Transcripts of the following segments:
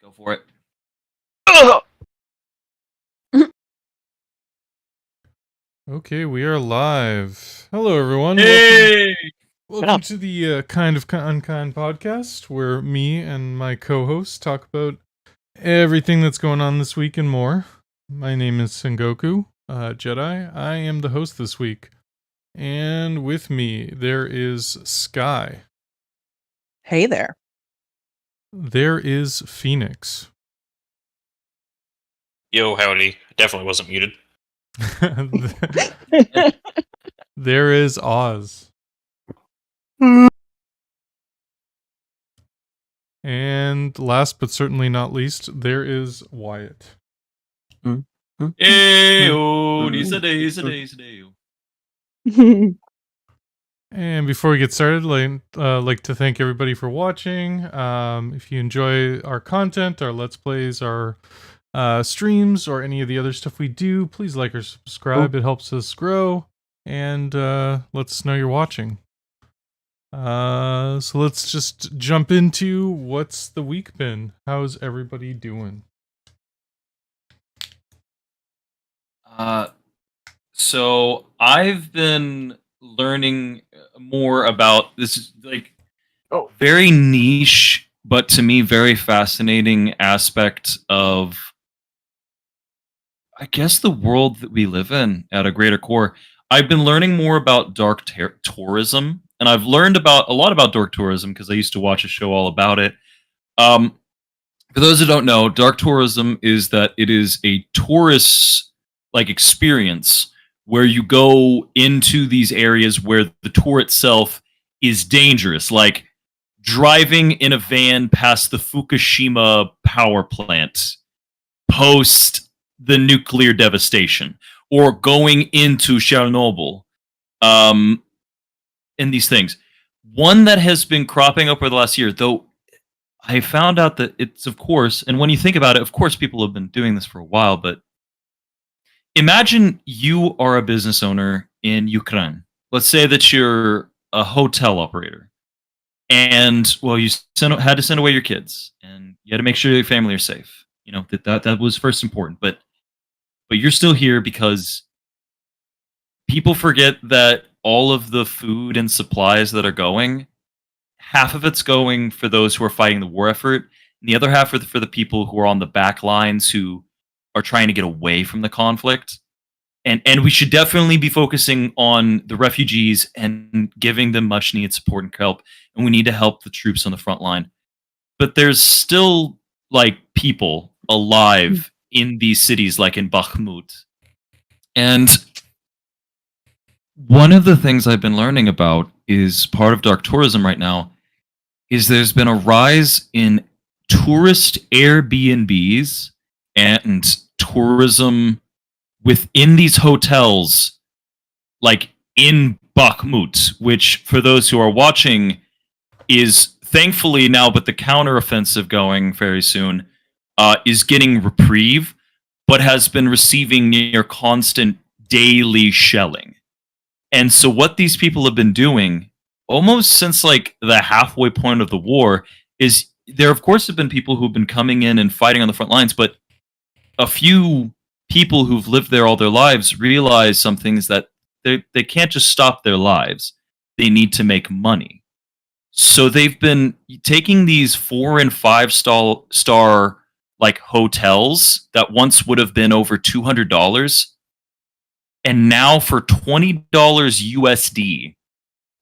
Go for it. Okay, we are live. Hello, everyone. Hey! Welcome to the Unkind podcast, where me and my co-host talk about everything that's going on this week and more. My name is Sengoku Jedi. I am the host this week, and with me there is Sky. Hey there. There is Phoenix. Yo, howdy. Definitely wasn't muted. There is Oz. And last but certainly not least, there is Wyatt. Hey-o, day. And before we get started, like to thank everybody for watching. If you enjoy our content, our Let's Plays, our streams, or any of the other stuff we do, please like or subscribe. It helps us grow and lets us know you're watching. So let's just jump into what's the week been. How's everybody doing? So I've been learning more about this, like, very niche, but to me very fascinating aspect of, I guess, the world that we live in at a greater core. I've been learning more about dark tourism, and I've learned about a lot about dark tourism because I used to watch a show all about it. For those who don't know, dark tourism is that it is a tourist experience where you go into these areas where the tour itself is dangerous, like driving in a van past the Fukushima power plant post the nuclear devastation, or going into Chernobyl, and these things. One that has been cropping up over the last year, though I found out that it's, of course, and when you think about it, of course people have been doing this for a while, but imagine you are a business owner in Ukraine. Let's say that you're a hotel operator, and, well, you had to send away your kids, and you had to make sure your family are safe. You know, that was first important, but you're still here because people forget that all of the food and supplies that are going, half of it's going for those who are fighting the war effort, and the other half for the people who are on the back lines who are trying to get away from the conflict. And we should definitely be focusing on the refugees and giving them much needed support and help. And we need to help the troops on the front line. But there's still, people alive in these cities, like in Bakhmut. And one of the things I've been learning about is part of dark tourism right now is there's been a rise in tourist Airbnbs and tourism within these hotels, like in Bakhmut, which, for those who are watching, is thankfully now, but the counteroffensive going very soon, is getting reprieve, but has been receiving near constant daily shelling. And so what these people have been doing, almost since the halfway point of the war, is there, of course, have been people who've been coming in and fighting on the front lines, but a few people who've lived there all their lives realize some things, that they can't just stop their lives. They need to make money. So they've been taking these 4 and 5 star hotels that once would have been over $200, and now for $20 USD,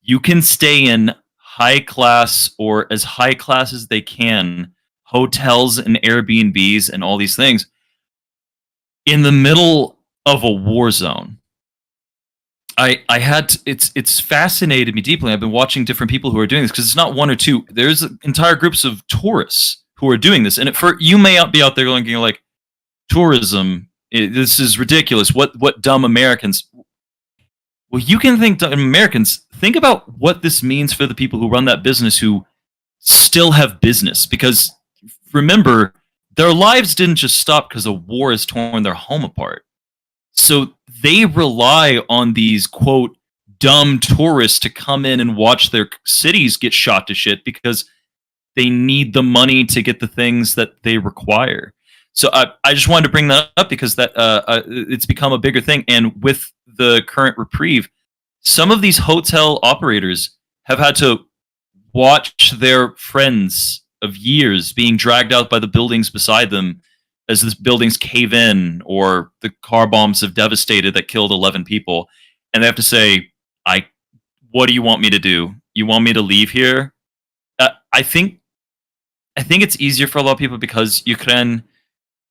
you can stay in high class, or as high class as they can, hotels and Airbnbs and all these things in the middle of a war zone. It's fascinated me deeply. I've been watching different people who are doing this, because it's not one or two. There's entire groups of tourists who are doing this, and you may be out there going like, tourism, this is ridiculous. What dumb Americans? Well, you can think dumb Americans. Think about what this means for the people who run that business, who still have business, because remember, their lives didn't just stop because a war has torn their home apart. So they rely on these, quote, dumb tourists to come in and watch their cities get shot to shit, because they need the money to get the things that they require. So I just wanted to bring that up because that it's become a bigger thing. And with the current reprieve, some of these hotel operators have had to watch their friends of years being dragged out by the buildings beside them as the buildings cave in or the car bombs have devastated that killed 11 people, and they have to say, "I, what do you want me to do? You want me to leave here?" I think it's easier for a lot of people because Ukraine,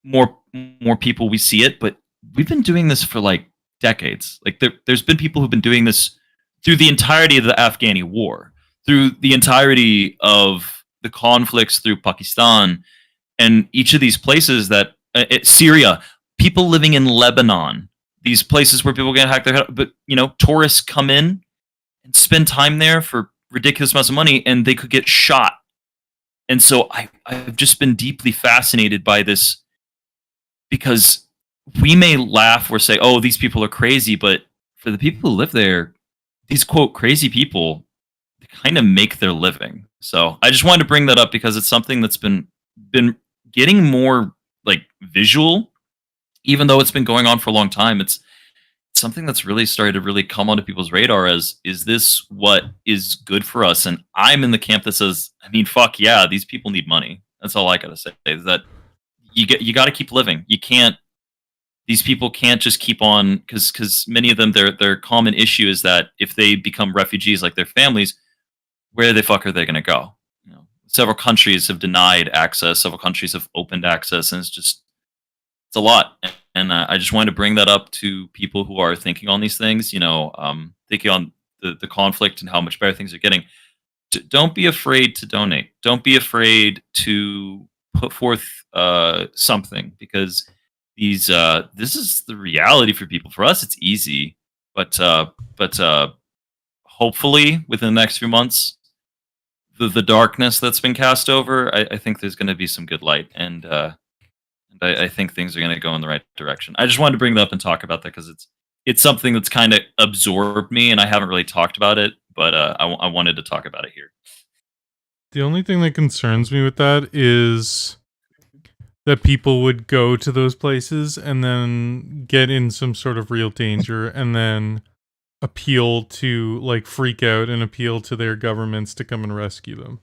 more people we see it, but we've been doing this for like decades. Like there's been people who've been doing this through the entirety of the Afghani war, through the entirety of the conflicts through Pakistan, and each of these places that Syria, people living in Lebanon, these places where people get hacked their head, but tourists come in and spend time there for ridiculous amounts of money, and they could get shot. And so I've just been deeply fascinated by this because we may laugh or say, "Oh, these people are crazy," but for the people who live there, these quote crazy people, they kind of make their living. So I just wanted to bring that up because it's something that's been getting more like visual, even though it's been going on for a long time. It's something that's really started to really come onto people's radar as, is this what is good for us? And I'm in the camp that says, I mean, fuck yeah, these people need money. That's all I gotta say. Is that you got to keep living. You can't. These people can't just keep on because many of them their common issue is that if they become refugees like their families, where the fuck are they going to go? Several countries have denied access. Several countries have opened access, and it's a lot. And I just wanted to bring that up to people who are thinking on these things. Thinking on the conflict and how much better things are getting. Don't be afraid to donate. Don't be afraid to put forth something because this is the reality for people. For us, it's easy, but hopefully within the next few months, the darkness that's been cast over, I think there's going to be some good light, and I think things are going to go in the right direction. I just wanted to bring that up and talk about that because it's something that's kind of absorbed me, and I haven't really talked about it, but I wanted to talk about it here. The only thing that concerns me with that is that people would go to those places and then get in some sort of real danger and then appeal to, like, freak out and appeal to their governments to come and rescue them.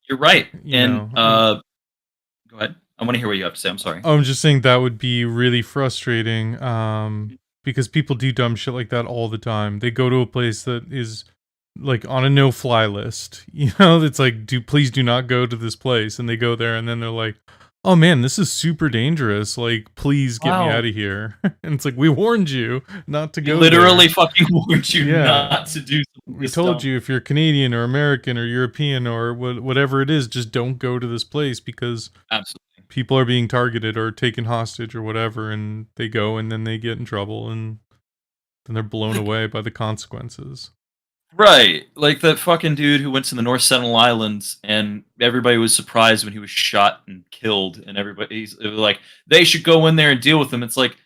You're right. Go ahead. I want to hear what you have to say. I'm sorry. I'm just saying that would be really frustrating because people do dumb shit like that all the time. They go to a place that is like on a no-fly list. It's like, please do not go to this place. And they go there and then they're like, oh man, this is super dangerous. Like, please get me out of here. And it's like, we warned you not to go literally there. Fucking warned you not to do something. We told you if you're Canadian or American or European or whatever it is, just don't go to this place because absolutely people are being targeted or taken hostage or whatever, and they go and then they get in trouble and then they're blown away by the consequences. Right, like that fucking dude who went to the North Sentinel Islands, and everybody was surprised when he was shot and killed, and it was like, they should go in there and deal with him. It's like,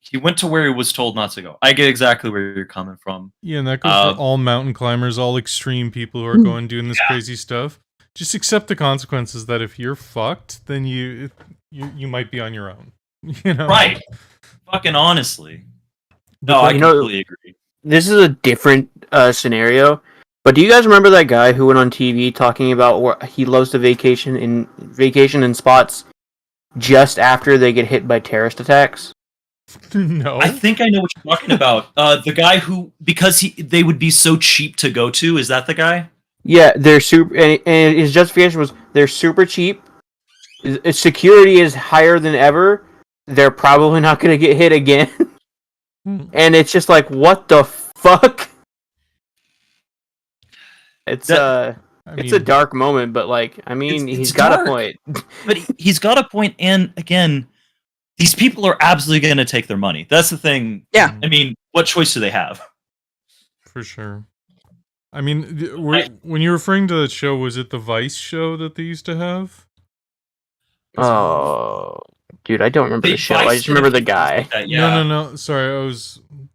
he went to where he was told not to go. I get exactly where you're coming from. Yeah, and that goes for all mountain climbers, all extreme people who are going doing this crazy stuff. Just accept the consequences that if you're fucked, then you might be on your own. Right. Fucking honestly. No, I completely agree. This is a different scenario, but do you guys remember that guy who went on TV talking about where he loves to vacation in spots just after they get hit by terrorist attacks? No. I think I know what you're talking about. The guy who, because they would be so cheap to go to, is that the guy? Yeah, they're super, and his justification was they're super cheap. Security is higher than ever. They're probably not going to get hit again. And it's just like, what the fuck? It's it's a dark moment, but like, I mean, he's got a point. But he's got a point, and again, these people are absolutely going to take their money. That's the thing. Yeah. I mean, what choice do they have? For sure. I mean, when you're referring to that show, was it the Vice show that they used to have? Oh, dude, I don't remember the show. I just remember the guy. No. Sorry,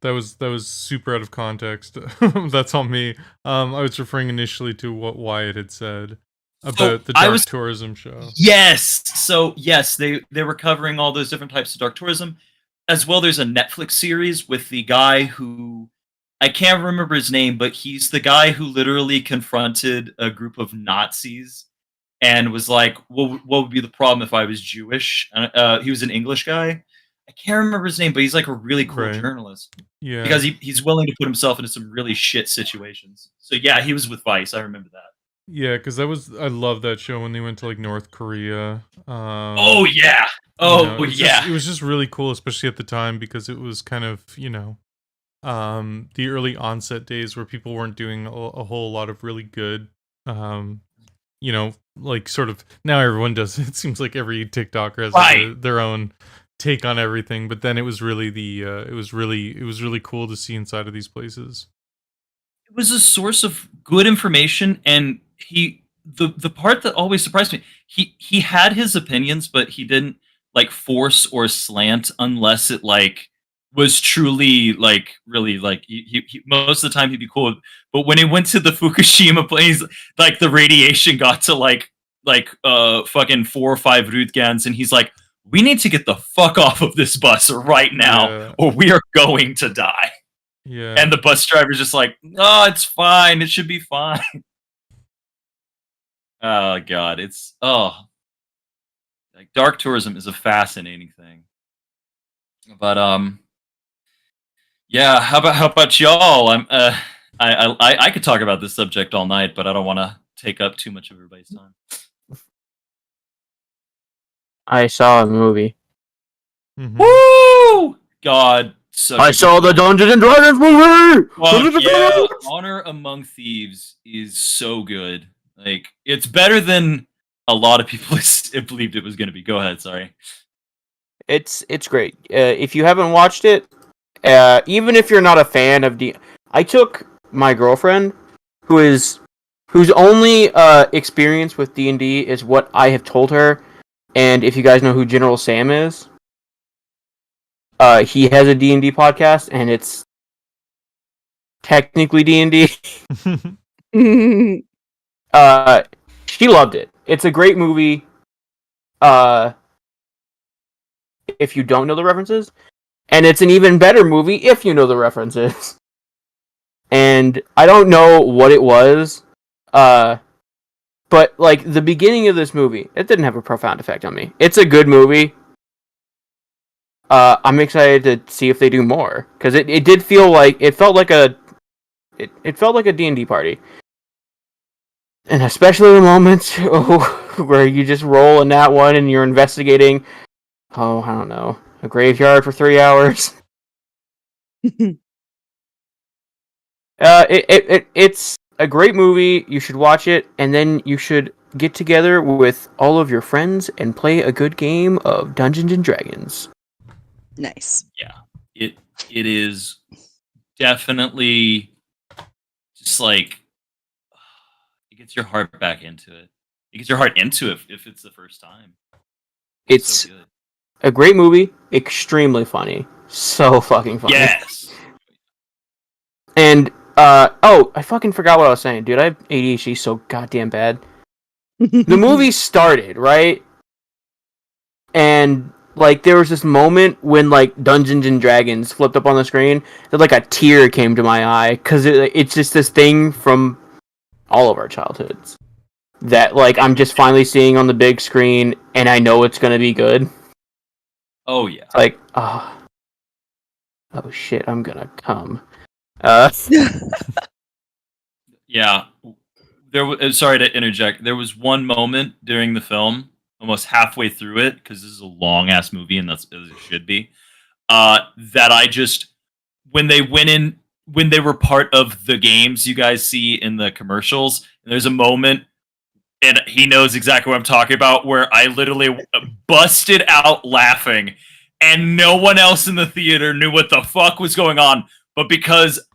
that was super out of context. That's on me. I was referring initially to what Wyatt had said. about the dark tourism show. Yes. So yes, they were covering all those different types of dark tourism. As well, there's a Netflix series with the guy who I can't remember his name, but he's the guy who literally confronted a group of Nazis and was like, what would be the problem if I was Jewish? He was an English guy. I can't remember his name, but he's like a really cool journalist. Yeah. Because he's willing to put himself into some really shit situations. So yeah, he was with Vice. I remember that. Yeah, because I love that show when they went to like North Korea. Oh yeah. Oh yeah. It was just really cool, especially at the time, because it was kind of, the early onset days where people weren't doing a whole lot of really good, like sort of now everyone does. It seems like every TikToker has their own take on everything, but then it was really it was really cool to see inside of these places. It was a source of good information, and the part that always surprised me, he had his opinions, but he didn't like force or slant unless it like was truly like really like he most of the time he'd be cool. But when he went to the Fukushima place, like the radiation got to like fucking 4 or 5 Rutgans, and he's like, we need to get the fuck off of this bus right now, or we are going to die. Yeah. And the bus driver's just like, oh, it's fine. It should be fine. Oh god, like dark tourism is a fascinating thing. But yeah, how about y'all? I could talk about this subject all night, but I don't want to take up too much of everybody's time. I saw a movie. Mm-hmm. Woo! God, I saw the Dungeons and Dragons movie. Yeah, Honor Among Thieves is so good. Like, it's better than a lot of people believed it was going to be. Go ahead, sorry. It's great. If you haven't watched it, even if you're not a fan of I took my girlfriend, whose only experience with D&D is what I have told her. And if you guys know who General Sam is, he has a D&D podcast, and it's technically D&D. She loved it. It's a great movie. If you don't know the references, and it's an even better movie if you know the references. And I don't know what it was, but like the beginning of this movie, it didn't have a profound effect on me. It's a good movie. I'm excited to see if they do more, because it did feel like it felt like a D&D party, and especially the moments where you just roll in that one and you're investigating. Oh, I don't know, a graveyard for 3 hours. It's a great movie. You should watch it, and then you should get together with all of your friends and play a good game of Dungeons and Dragons. Nice. Yeah, it is definitely just like it gets your heart back into it. It gets your heart into it if it's the first time. It's so good. A great movie, extremely funny, so fucking funny. Yes. And I fucking forgot what I was saying, dude. I have ADHD so goddamn bad. The movie started, right? And like there was this moment when like Dungeons and Dragons flipped up on the screen that like a tear came to my eye, because it's just this thing from all of our childhoods that like I'm just finally seeing on the big screen, and I know it's gonna be good. Oh yeah. It's like oh shit, I'm gonna come. Yeah. There was, sorry to interject. There was one moment during the film, almost halfway through it, because this is a long ass movie, and that's as it should be. That I just when they were part of the games you guys see in the commercials, and there's a moment, and he knows exactly what I'm talking about, where I literally busted out laughing, and no one else in the theater knew what the fuck was going on, but because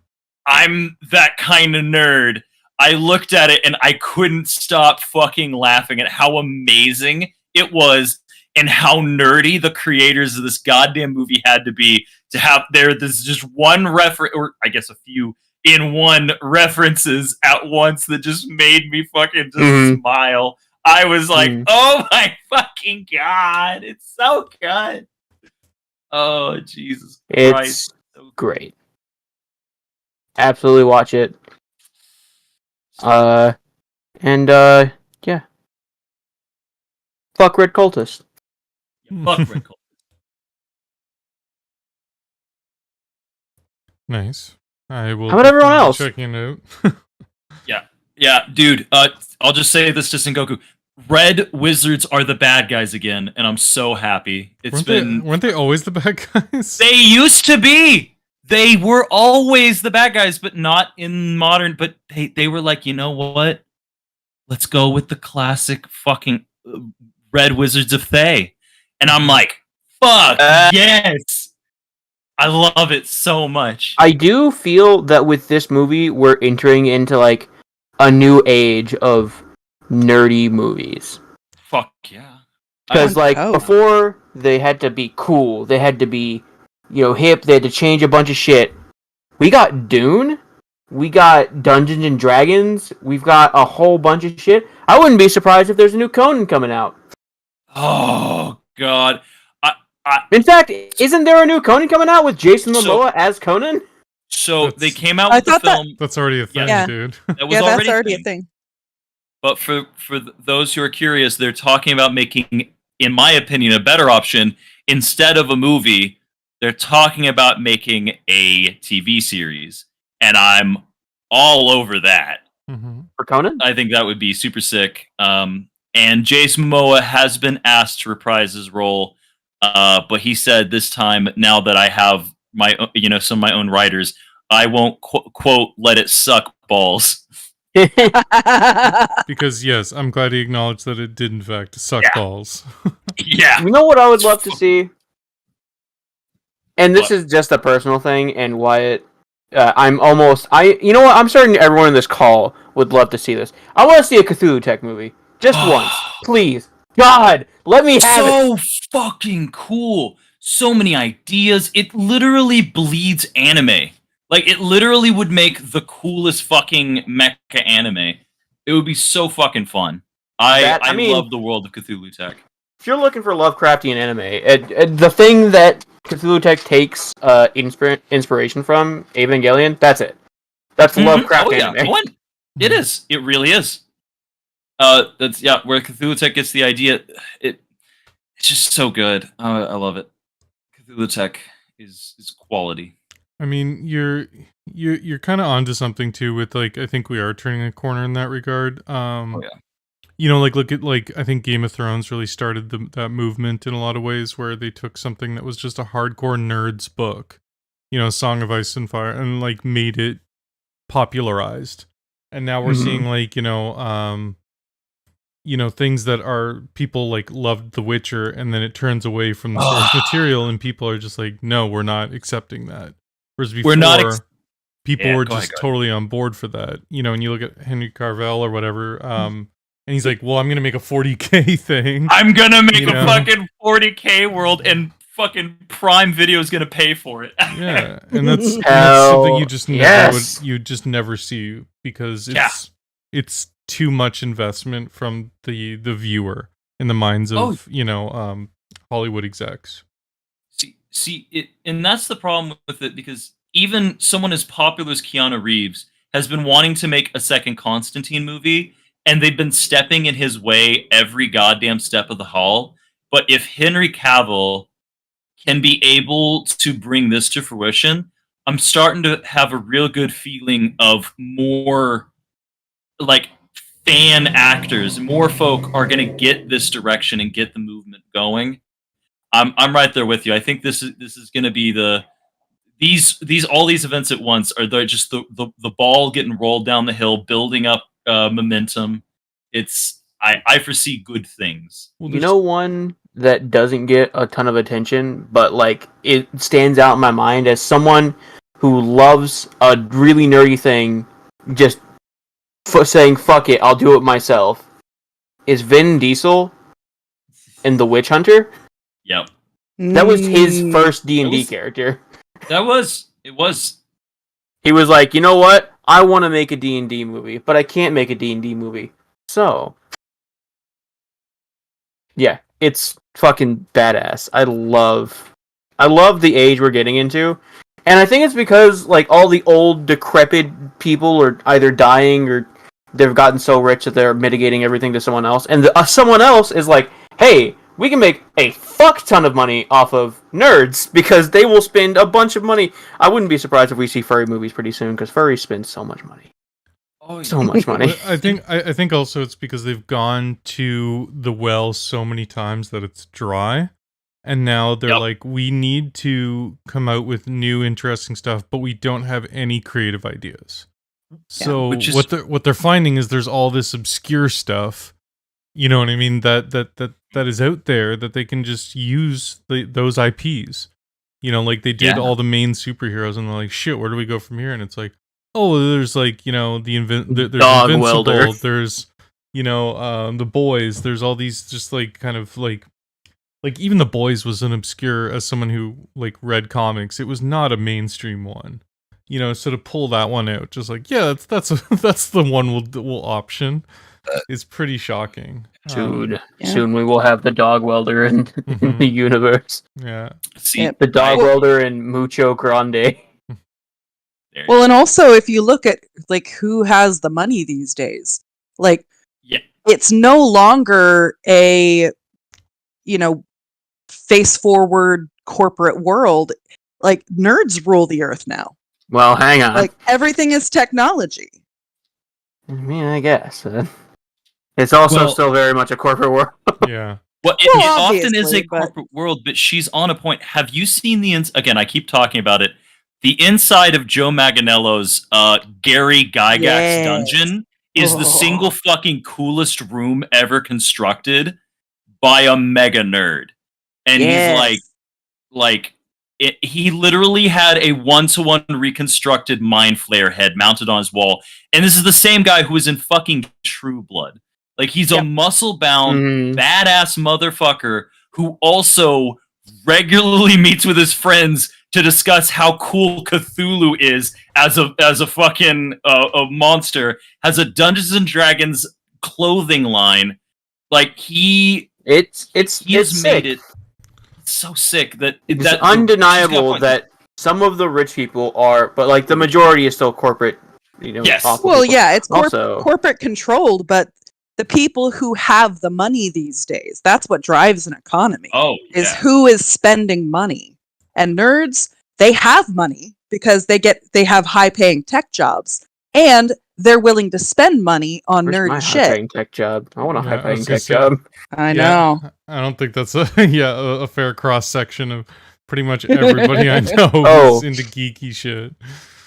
I'm that kind of nerd, I looked at it and I couldn't stop fucking laughing at how amazing it was and how nerdy the creators of this goddamn movie had to be to have there's just one reference, or I guess a few in one references at once that just made me fucking just smile. I was like, oh my fucking god, it's so good. Oh, Jesus Christ. It's great. Absolutely watch it. Yeah. Fuck Red Cultist. Yeah, fuck Red Cultist. Nice. I will. How about everyone else? Checking it out. Yeah, dude. I'll just say this to Sengoku. Red Wizards are the bad guys again, and I'm so happy. Weren't they always the bad guys? They used to be. They were always the bad guys, but not in modern. But they were like, you know what? Let's go with the classic fucking Red Wizards of Thay. And I'm like, fuck yes. I love it so much. I do feel that with this movie, we're entering into like a new age of nerdy movies. Fuck yeah. Because like before, they had to be cool. They had to be, hip. They had to change a bunch of shit. We got Dune. We got Dungeons and Dragons. We've got a whole bunch of shit. I wouldn't be surprised if there's a new Conan coming out. Oh god. In fact, isn't there a new Conan coming out with Jason Momoa as Conan? So they came out with the film. That's already a thing, dude. That was that's already a thing. But for those who are curious, they're talking about making, in my opinion, a better option. Instead of a movie, they're talking about making a TV series. And I'm all over that. For Conan? I think that would be super sick. And Jason Momoa has been asked to reprise his role. But he said this time, now that I have my, some of my own writers, I won't quote let it suck balls. Because yes, I'm glad he acknowledged that it did in fact suck balls. Yeah. You know what I would love to see? And this is just a personal thing, and Wyatt, you know what? I'm certain everyone in this call would love to see this. I want to see a Cthulhu Tech movie. Just once. Please. God, let me have it. So fucking cool. So many ideas. It literally bleeds anime. Like, it literally would make the coolest fucking mecha anime. It would be so fucking fun. I love the world of Cthulhu Tech. If you're looking for Lovecraftian anime, the thing that Cthulhu Tech takes inspiration from, Evangelion, that's it. That's Lovecraft anime. It is. It really is. That's where Cthulhu Tech gets the idea. It's just so good. I love it. Cthulhu Tech is quality. I mean, you're kind of onto something too with like, I think we are turning a corner in that regard. Look at I think Game of Thrones really started that movement in a lot of ways where they took something that was just a hardcore nerd's book, Song of Ice and Fire, and like made it popularized. And now we're seeing things that are people like loved The Witcher, and then it turns away from the source material, and people are just like, no, we're not accepting that. Whereas before, people were just totally on board for that. And you look at Henry Carvel or whatever, and he's like, well, I'm going to make a 40K thing. I'm going to make a fucking 40K world, and fucking Prime Video is going to pay for it. Yeah, and that's something you just never see, because it's too much investment from the viewer in the minds of Hollywood execs. See it, and that's the problem with it, because even someone as popular as Keanu Reeves has been wanting to make a second Constantine movie, and they've been stepping in his way every goddamn step of the hall. But if Henry Cavill can be able to bring this to fruition, I'm starting to have a real good feeling of more like fan actors, more folk are going to get this direction and get the movement going. I'm right there with you. I think this is going to be all these events at once are just the ball getting rolled down the hill, building up momentum. I foresee good things. Well, one that doesn't get a ton of attention, but like it stands out in my mind as someone who loves a really nerdy thing, just saying "fuck it, I'll do it myself," is Vin Diesel in The Witch Hunter. Yep. That was his first D&D character. It was. He was like, you know what? I want to make a D&D movie, but I can't make a D&D movie. So, yeah, it's fucking badass. I love the age we're getting into. And I think it's because like all the old decrepit people are either dying or they've gotten so rich that they're mitigating everything to someone else. And someone else is like, hey, we can make a fuck ton of money off of nerds because they will spend a bunch of money. I wouldn't be surprised if we see furry movies pretty soon because furries spend so much money. Oh, yeah. So much money. I think also it's because they've gone to the well so many times that it's dry. And now they're like, we need to come out with new interesting stuff, but we don't have any creative ideas. So what they're finding is there's all this obscure stuff, you know what I mean, that is out there that they can just use those IPs. You know, like they did all the main superheroes, and they're like, shit, where do we go from here? And it's like, oh, there's like, you know, there's Dog Invincible, welder. there's, you know, The Boys, there's all these just like kind of like even The Boys was an obscure, as someone who like read comics, it was not a mainstream one. You know, so to pull that one out, just like, yeah, that's the one we'll option. It's pretty shocking. Dude, soon we will have the dog welder in the universe. Yeah. See, The dog welder and Mucho Grande. Well, and also if you look at like who has the money these days, like it's no longer a, you know, face forward corporate world. Like nerds rule the earth now. Well, hang on. Like everything is technology. I mean, I guess. It's also still very much a corporate world. Yeah. Well, it often is a obviously, but- corporate world, but she's on a point. Have you seen again, I keep talking about it, the inside of Joe Manganiello's Gary Gygax Yes. dungeon is the single fucking coolest room ever constructed by a mega nerd. And he's like he literally had a one-to-one reconstructed Mind Flayer head mounted on his wall. And this is the same guy who was in fucking True Blood. Like, he's a muscle-bound, badass motherfucker who also regularly meets with his friends to discuss how cool Cthulhu is as a fucking a monster. Has a Dungeons and Dragons clothing line. Like, he has made it so sick that it's undeniable that some of the rich people are, but like the majority is still corporate. You know, yes. Well, yeah, it's corporate controlled, but the people who have the money these days, that's what drives an economy. Is who is spending money. And nerds, they have money because they have high paying tech jobs, and they're willing to spend money on nerd shit. High-paying tech job. I want a high-paying tech job. I know. I don't think that's a fair cross section of pretty much everybody I know who's into geeky shit.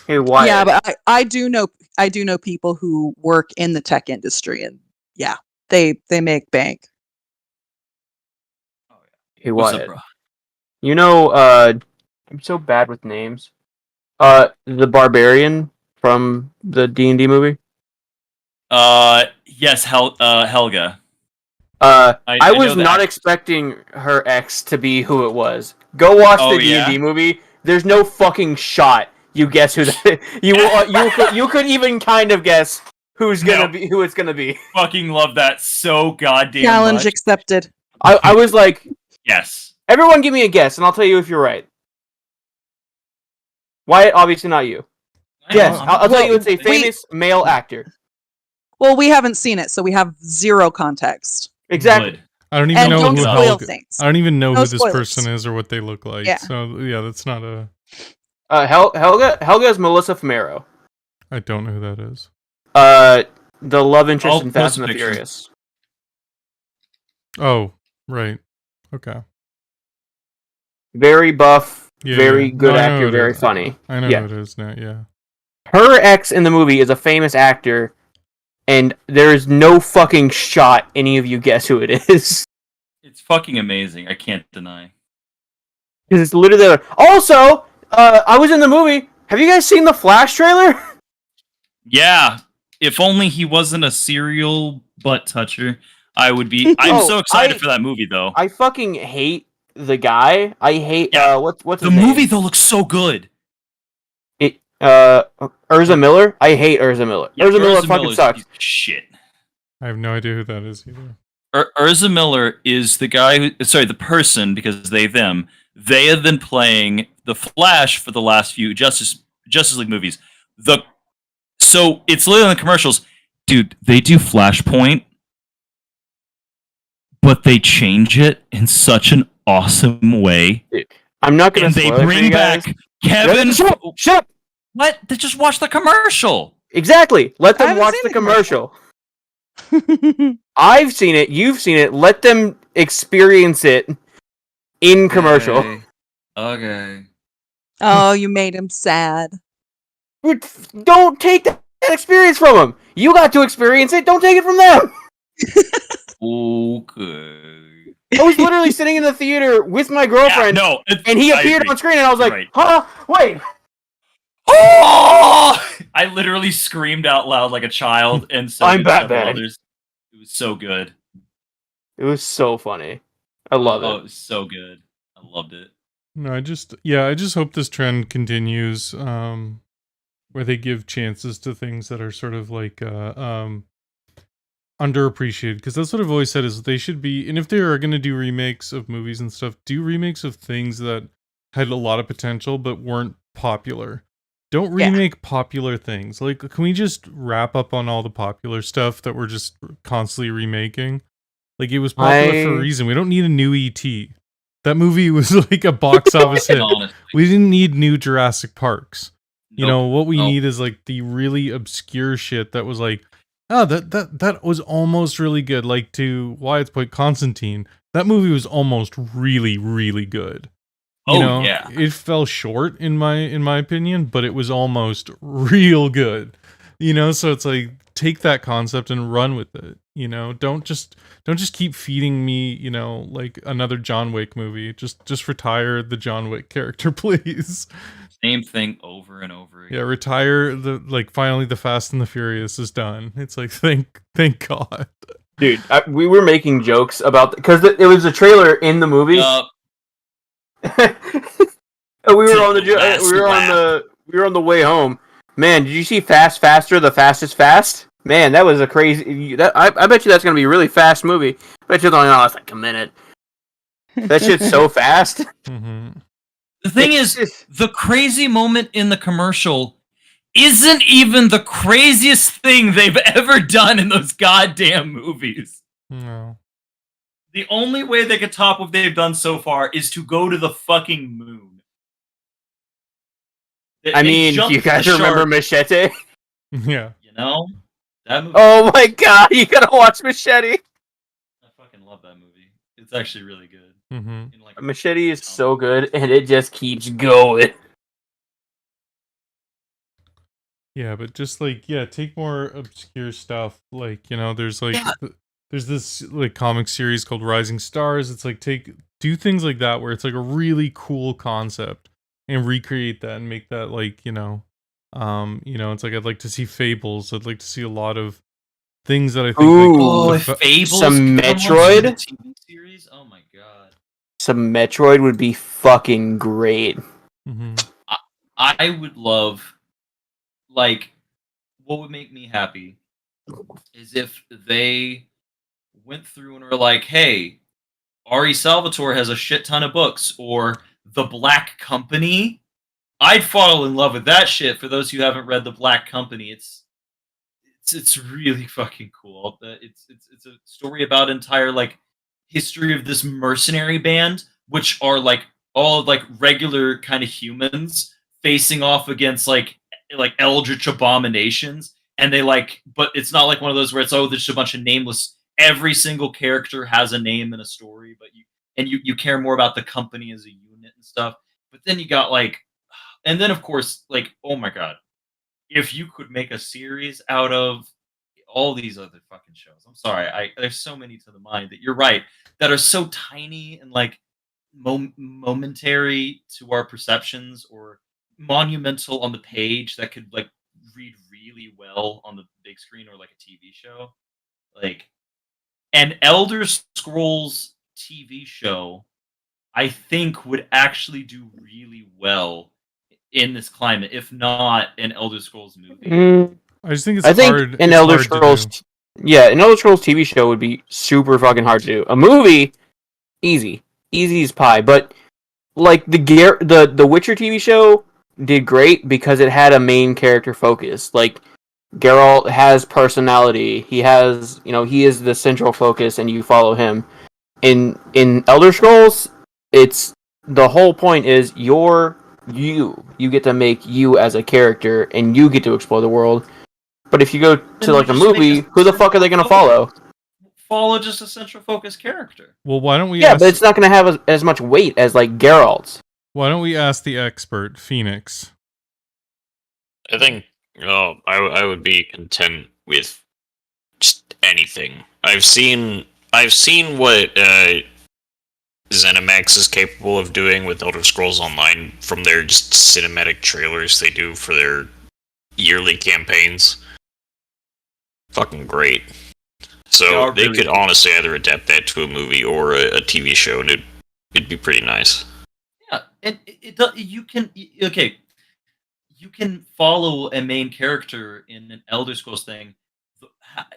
Hey, Wyatt. Yeah, but I do know people who work in the tech industry, and yeah, they make bank. Hey, What's Wyatt. up, bro? You know, I'm so bad with names. The Barbarian from the D&D movie. Yes, Helga. I was not expecting her ex to be who it was. Go watch the D&D movie. There's no fucking shot you guess who that is. You could even kind of guess who it's gonna be. Fucking love that so goddamn Challenge much. accepted. I was like, yes. Everyone give me a guess and I'll tell you if you're right. Wyatt, obviously not you. Yes, I'll tell you it's a famous male actor. Well, we haven't seen it, so we have zero context. Exactly. Good. I don't even know don't who spoil things. I don't even know No who this spoilers. person is or what they look like. Yeah. So yeah, that's not a. Helga is Melissa Fumero. I don't know who that is. The love interest I'll in Fast post a and the picture. Furious. Oh, right. Okay. Very buff, Yeah, very yeah. good No, I know actor, who it very is. funny. I know Yeah. who it is now. Yeah. Her ex in the movie is a famous actor, and there is no fucking shot any of you guess who it is. It's fucking amazing. I can't deny. Because it's literally there. Also, I was in the movie. Have you guys seen the Flash trailer? Yeah. If only he wasn't a serial butt toucher, I would be. I'm so excited for that movie, though. I fucking hate the guy. I hate what's his the name? movie though looks so good. Urza Miller. I hate Urza Miller. Yeah, Urza Miller Urza fucking Miller's sucks. shit. I have no idea who that is either. Urza Miller is the guy who, sorry, the person, because them, they have been playing the Flash for the last few Justice League movies. So it's literally in the commercials, dude. They do Flashpoint, but they change it in such an awesome way. I'm not gonna. And they bring back Kevin. Shut up! What? They just watch the commercial. Exactly. Let them watch the commercial. I've seen it. You've seen it. Let them experience it in commercial. Okay. Oh, you made him sad. Don't take that experience from them. You got to experience it. Don't take it from them. Okay. I was literally sitting in the theater with my girlfriend. Yeah, and he appeared on screen, and I was like, right. "Huh? Wait." Oh! I literally screamed out loud like a child, and so I'm did several Batman. others. It was so good. It was so funny. I love it. Oh, it was so good. I loved it. No, I just hope this trend continues, where they give chances to things that are sort of like underappreciated, because that's what I've always said is they should be, and if they are going to do remakes of movies and stuff, do remakes of things that had a lot of potential but weren't popular. Don't remake popular things. Like, can we just wrap up on all the popular stuff that we're just constantly remaking? Like, it was popular for a reason. We don't need a new E.T. That movie was like a box office hit. Honestly. We didn't need new Jurassic Parks. You know, what we Nope. need is like the really obscure shit that was like, oh, that was almost really good. Like, to Wyatt's point, Constantine, that movie was almost really, really good. You know, yeah. it fell short in my opinion, but it was almost real good. You know, so it's like, take that concept and run with it. You know, don't just keep feeding me, you know, like another John Wick movie. Just retire the John Wick character, please. Same thing over and over again. Yeah, retire finally the Fast and the Furious is done. It's like, thank God. Dude, we were making jokes about because it was a trailer in the movie. We were on the way home. Man, did you see Fast Faster, the Fastest Fast? Man, that was a crazy. I bet you that's gonna be a really fast movie. I bet you it's only lasts like a minute. That shit's so fast. Mm-hmm. The thing is, the crazy moment in the commercial isn't even the craziest thing they've ever done in those goddamn movies. No. The only way they could top what they've done so far is to go to the fucking moon. I mean, you guys remember Machete? Yeah. You know? That movie. Oh my god, you gotta watch Machete. I fucking love that movie. It's actually really good. Mm-hmm. Machete is so good, and it just keeps going. Yeah, but just like, take more obscure stuff. Like, you know, there's like, there's this like comic series called Rising Stars. It's like, do things like that where it's like a really cool concept and recreate that and make that like, you know, it's like, I'd like to see Fables. I'd like to see a lot of things that I think Fables, some Metroid TV series. Oh my god, some Metroid would be fucking great. Mm-hmm. I would love, like, what would make me happy is if they went through and were like, hey, Ari Salvatore has a shit ton of books, or The Black Company. I'd fall in love with that shit. For those who haven't read The Black Company, it's really fucking cool. It's a story about entire like history of this mercenary band, which are like all like regular kind of humans facing off against like eldritch abominations, and they like, but it's not like one of those where it's there's just a bunch of nameless. Every single character has a name and a story, but you care more about the company as a unit and stuff. But then you got like, and then of course, like, oh my god, if you could make a series out of all these other fucking shows. I'm sorry, there's so many to the mind that you're right that are so tiny and like momentary to our perceptions, or monumental on the page that could like read really well on the big screen or like a TV show. Like an Elder Scrolls TV show, I think would actually do really well in this climate, if not an Elder Scrolls movie. I just think it's hard. An it's Elder hard Scrolls, an Elder Scrolls TV show would be super fucking hard to do. A movie, easy as pie. But like the Witcher TV show did great because it had a main character focus. Like Geralt has personality. He has, he is the central focus, and you follow him. In Elder Scrolls, it's the whole point is you get to make you as a character, and you get to explore the world. But if you go to like a movie, who the fuck are they going to follow? Follow just a central focus character. Well, why don't we? Yeah, but it's not going to have as much weight as like Geralt's. Why don't we ask the expert, Phoenix? I think I would be content with just anything. I've seen what ZeniMax is capable of doing with Elder Scrolls Online from their just cinematic trailers they do for their yearly campaigns. Fucking great. So they could honestly either adapt that to a movie or a TV show, and it'd be pretty nice. Yeah, and you can follow a main character in an Elder Scrolls thing.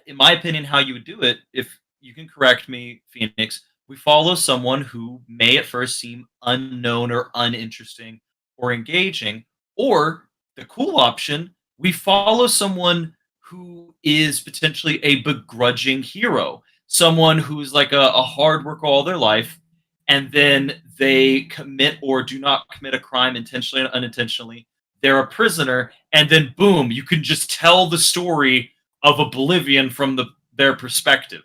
In my opinion, how you would do it, if you can correct me, Phoenix, we follow someone who may at first seem unknown or uninteresting or engaging, or the cool option, we follow someone who is potentially a begrudging hero, someone who's like a hard worker all their life, and then they commit or do not commit a crime intentionally and unintentionally. They're a prisoner, and then boom, you can just tell the story of Oblivion from their perspective.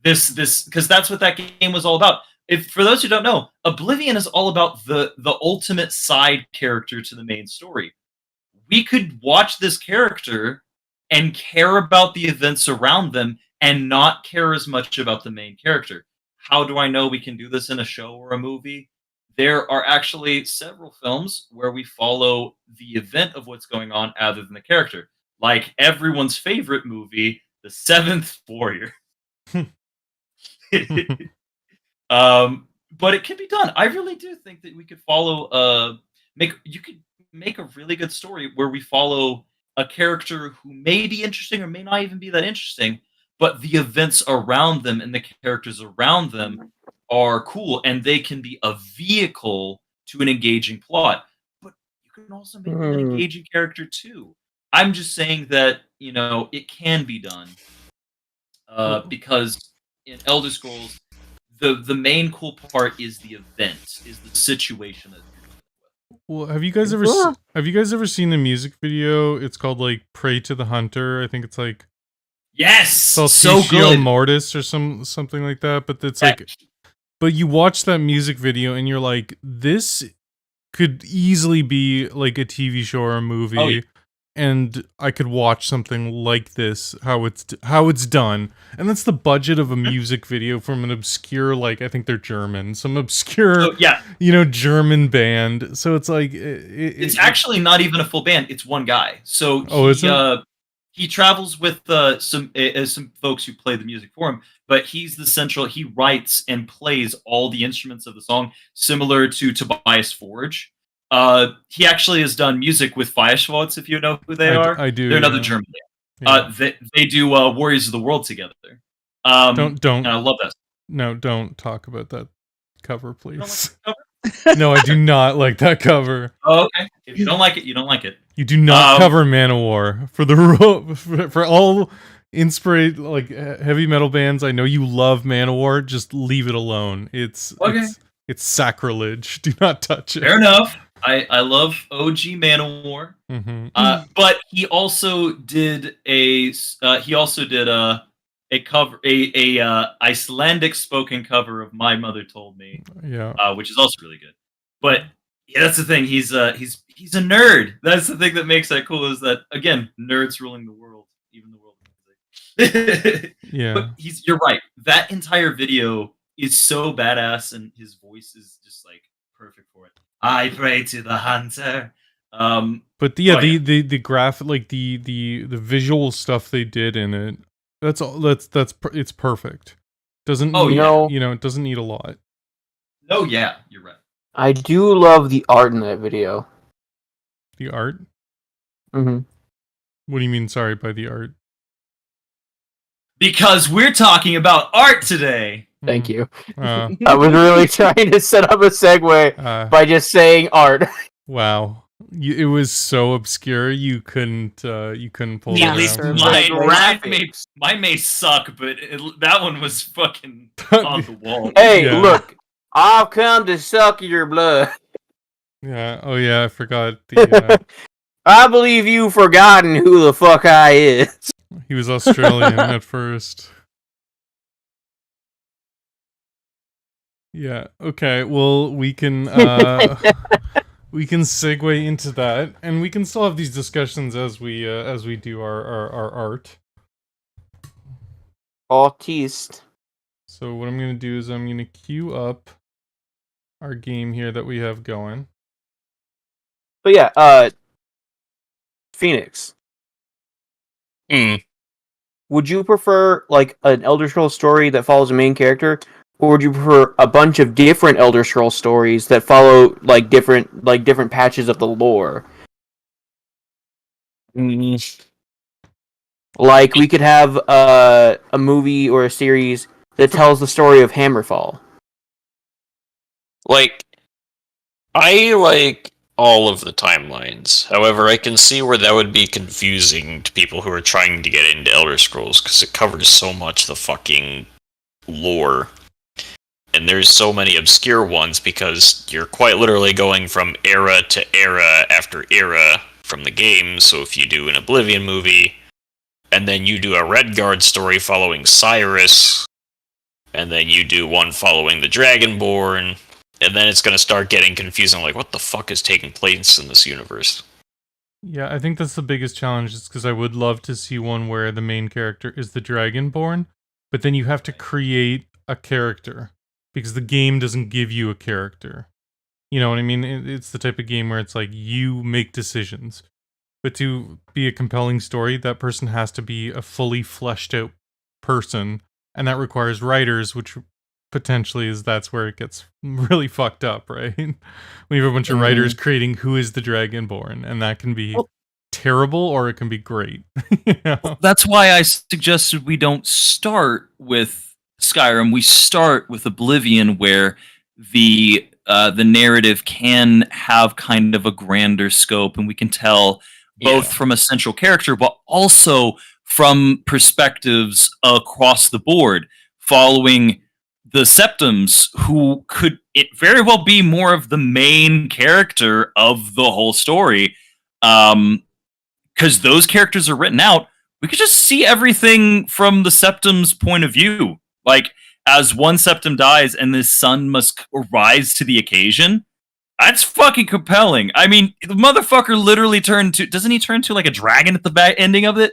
This because that's what that game was all about. If for those who don't know, Oblivion is all about the ultimate side character to the main story. We could watch this character and care about the events around them and not care as much about the main character. How do I know we can do this in a show or a movie? There are actually several films where we follow the event of what's going on other than the character. Like everyone's favorite movie, The Seventh Warrior. But it can be done. I really do think that we could follow you could make a really good story where we follow a character who may be interesting or may not even be that interesting, but the events around them and the characters around them are cool, and they can be a vehicle to an engaging plot. But you can also make them an engaging character too. I'm just saying that, it can be done. Because in Elder Scrolls, the main cool part is the event, is the situation that you're dealing with. Well, have you guys ever seen the music video? It's called like "Pray to the Hunter." I think it's like so good, Mortis or something like that. But it's like, but you watch that music video and you're like, this could easily be like a TV show or a movie. Oh, yeah. And I could watch something like this, how it's done, and that's the budget of a music video from an obscure, like I think they're German, some obscure, German band. So it's like it's actually not even a full band; it's one guy. So he travels with some folks who play the music for him, but he's the central. He writes and plays all the instruments of the song, similar to Tobias Forge. He actually has done music with Feuerschwarz, if you know who they are. I do. They're another German band. Yeah. They do Warriors of the World together. Don't. And I love that. No, don't talk about that cover, please. You don't like the cover? No, I do not like that cover. Oh, okay. If you don't like it, you don't like it. You do not cover Manowar for all inspired like heavy metal bands. I know you love Manowar. Just leave it alone. It's sacrilege. Do not touch it. Fair enough. I love OG Manowar, but he also did a cover, a Icelandic spoken cover of "My Mother Told Me," which is also really good. But that's the thing. He's a nerd. That's the thing that makes that cool. Is that again, nerds ruling the world, even the world of music. Yeah, but you're right. That entire video is so badass, and his voice is just like perfect for it. I pray to the hunter. But the graphic, like the visual stuff they did in it, that's all. It's perfect. Doesn't it doesn't need a lot. Oh yeah, you're right. I do love the art in that video. The art? Mm-hmm. What do you mean, sorry, by the art? Because we're talking about art today. Thank you. Uh, I was really trying to set up a segue by just saying art. Wow. It was so obscure you couldn't pull At it least around. mine may suck, but that one was fucking on the wall. Hey, look, I've come to suck your blood. Yeah. Oh yeah, I forgot the. I believe you've forgotten who the fuck I is. He was Australian at first. Yeah. Okay. Well, we can we can segue into that, and we can still have these discussions as we do our art. Artiste. So what I'm gonna do is I'm gonna queue up our game here that we have going. But yeah, Phoenix. Would you prefer like an Elder Scrolls story that follows a main character, or would you prefer a bunch of different Elder Scrolls stories that follow like different patches of the lore? Like we could have a movie or a series that tells the story of Hammerfall. Like, I like all of the timelines. However, I can see where that would be confusing to people who are trying to get into Elder Scrolls, because it covers so much the fucking lore. And there's so many obscure ones, because you're quite literally going from era to era after era from the game. So if you do an Oblivion movie, and then you do a Redguard story following Cyrus, and then you do one following the Dragonborn, and then it's going to start getting confusing, like, what the fuck is taking place in this universe? Yeah, I think that's the biggest challenge, is because I would love to see one where the main character is the Dragonborn, but then you have to create a character, because the game doesn't give you a character. You know what I mean? It's the type of game where it's like, you make decisions. But to be a compelling story, that person has to be a fully fleshed out person, and that requires writers, which potentially that's where it gets really fucked up, right? When you have a bunch of writers creating who is the Dragonborn, and that can be terrible or it can be great. You know? That's why I suggested we don't start with Skyrim. We start with Oblivion, where the narrative can have kind of a grander scope, and we can tell both from a central character, but also from perspectives across the board, following the Septums, who could very well be more of the main character of the whole story. Because those characters are written out, we could just see everything from the Septum's point of view. Like, as one Septum dies and this son must rise to the occasion, that's fucking compelling. I mean, the motherfucker literally doesn't he turn to like a dragon at the back ending of it?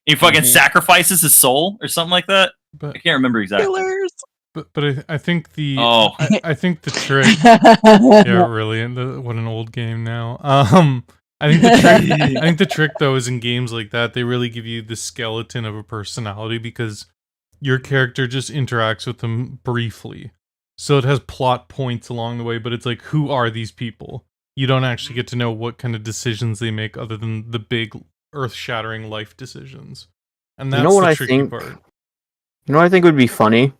He fucking sacrifices his soul or something like that. But I can't remember exactly. Killers. But I think the I think the trick. Yeah, really. And what an old game now. I think the trick though is in games like that, they really give you the skeleton of a personality, because your character just interacts with them briefly. So it has plot points along the way, but it's like, who are these people? You don't actually get to know what kind of decisions they make other than the big earth-shattering life decisions. And that's the tricky part. You know what I think would be funny?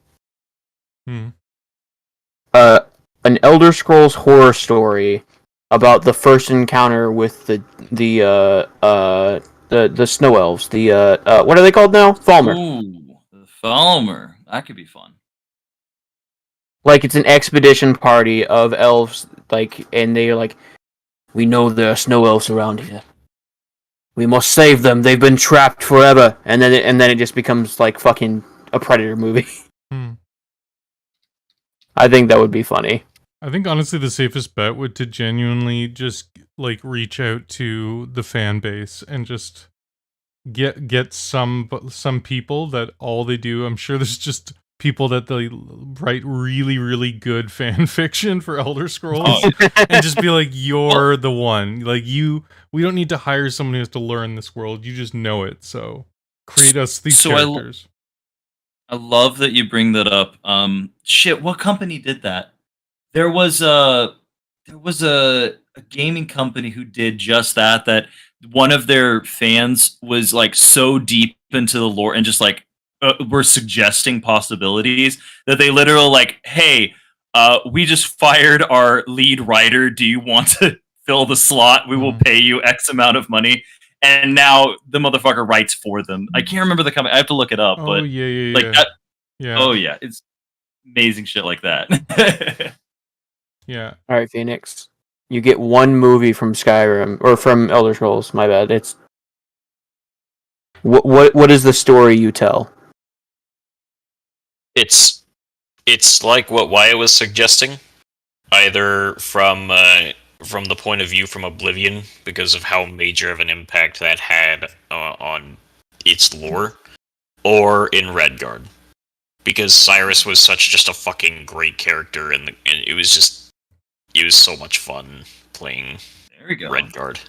An Elder Scrolls horror story about the first encounter with the snow elves. What are they called now? Falmer. Ooh, the Falmer. That could be fun. Like, it's an expedition party of elves, like, and they're like, we know there are snow elves around here. We must save them. They've been trapped forever. And then it just becomes like fucking a Predator movie. I think that would be funny. I think honestly the safest bet would to genuinely just like reach out to the fan base and just get some people that all they do. I'm sure there's just people that they write really, really good fan fiction for Elder Scrolls and just be like, you're the one. Like, we don't need to hire someone who has to learn this world. You just know it. So create us these characters. I love that you bring that up. Shit, what company did that? There was a a gaming company who did just that. That one of their fans was like so deep into the lore and just like were suggesting possibilities that they literally like, hey, we just fired our lead writer. Do you want to fill the slot? We will pay you X amount of money. And now the motherfucker writes for them. I can't remember the company. I have to look it up. But like that. Yeah. Oh yeah, it's amazing shit like that. Yeah. All right, Phoenix. You get one movie from Skyrim or from Elder Scrolls. My bad. It's what is the story you tell? It's like what Wyatt was suggesting, either from the point of view from Oblivion because of how major of an impact that had on its lore, or in Redguard because Cyrus was such just a fucking great character, and it was so much fun playing There we go. Redguard.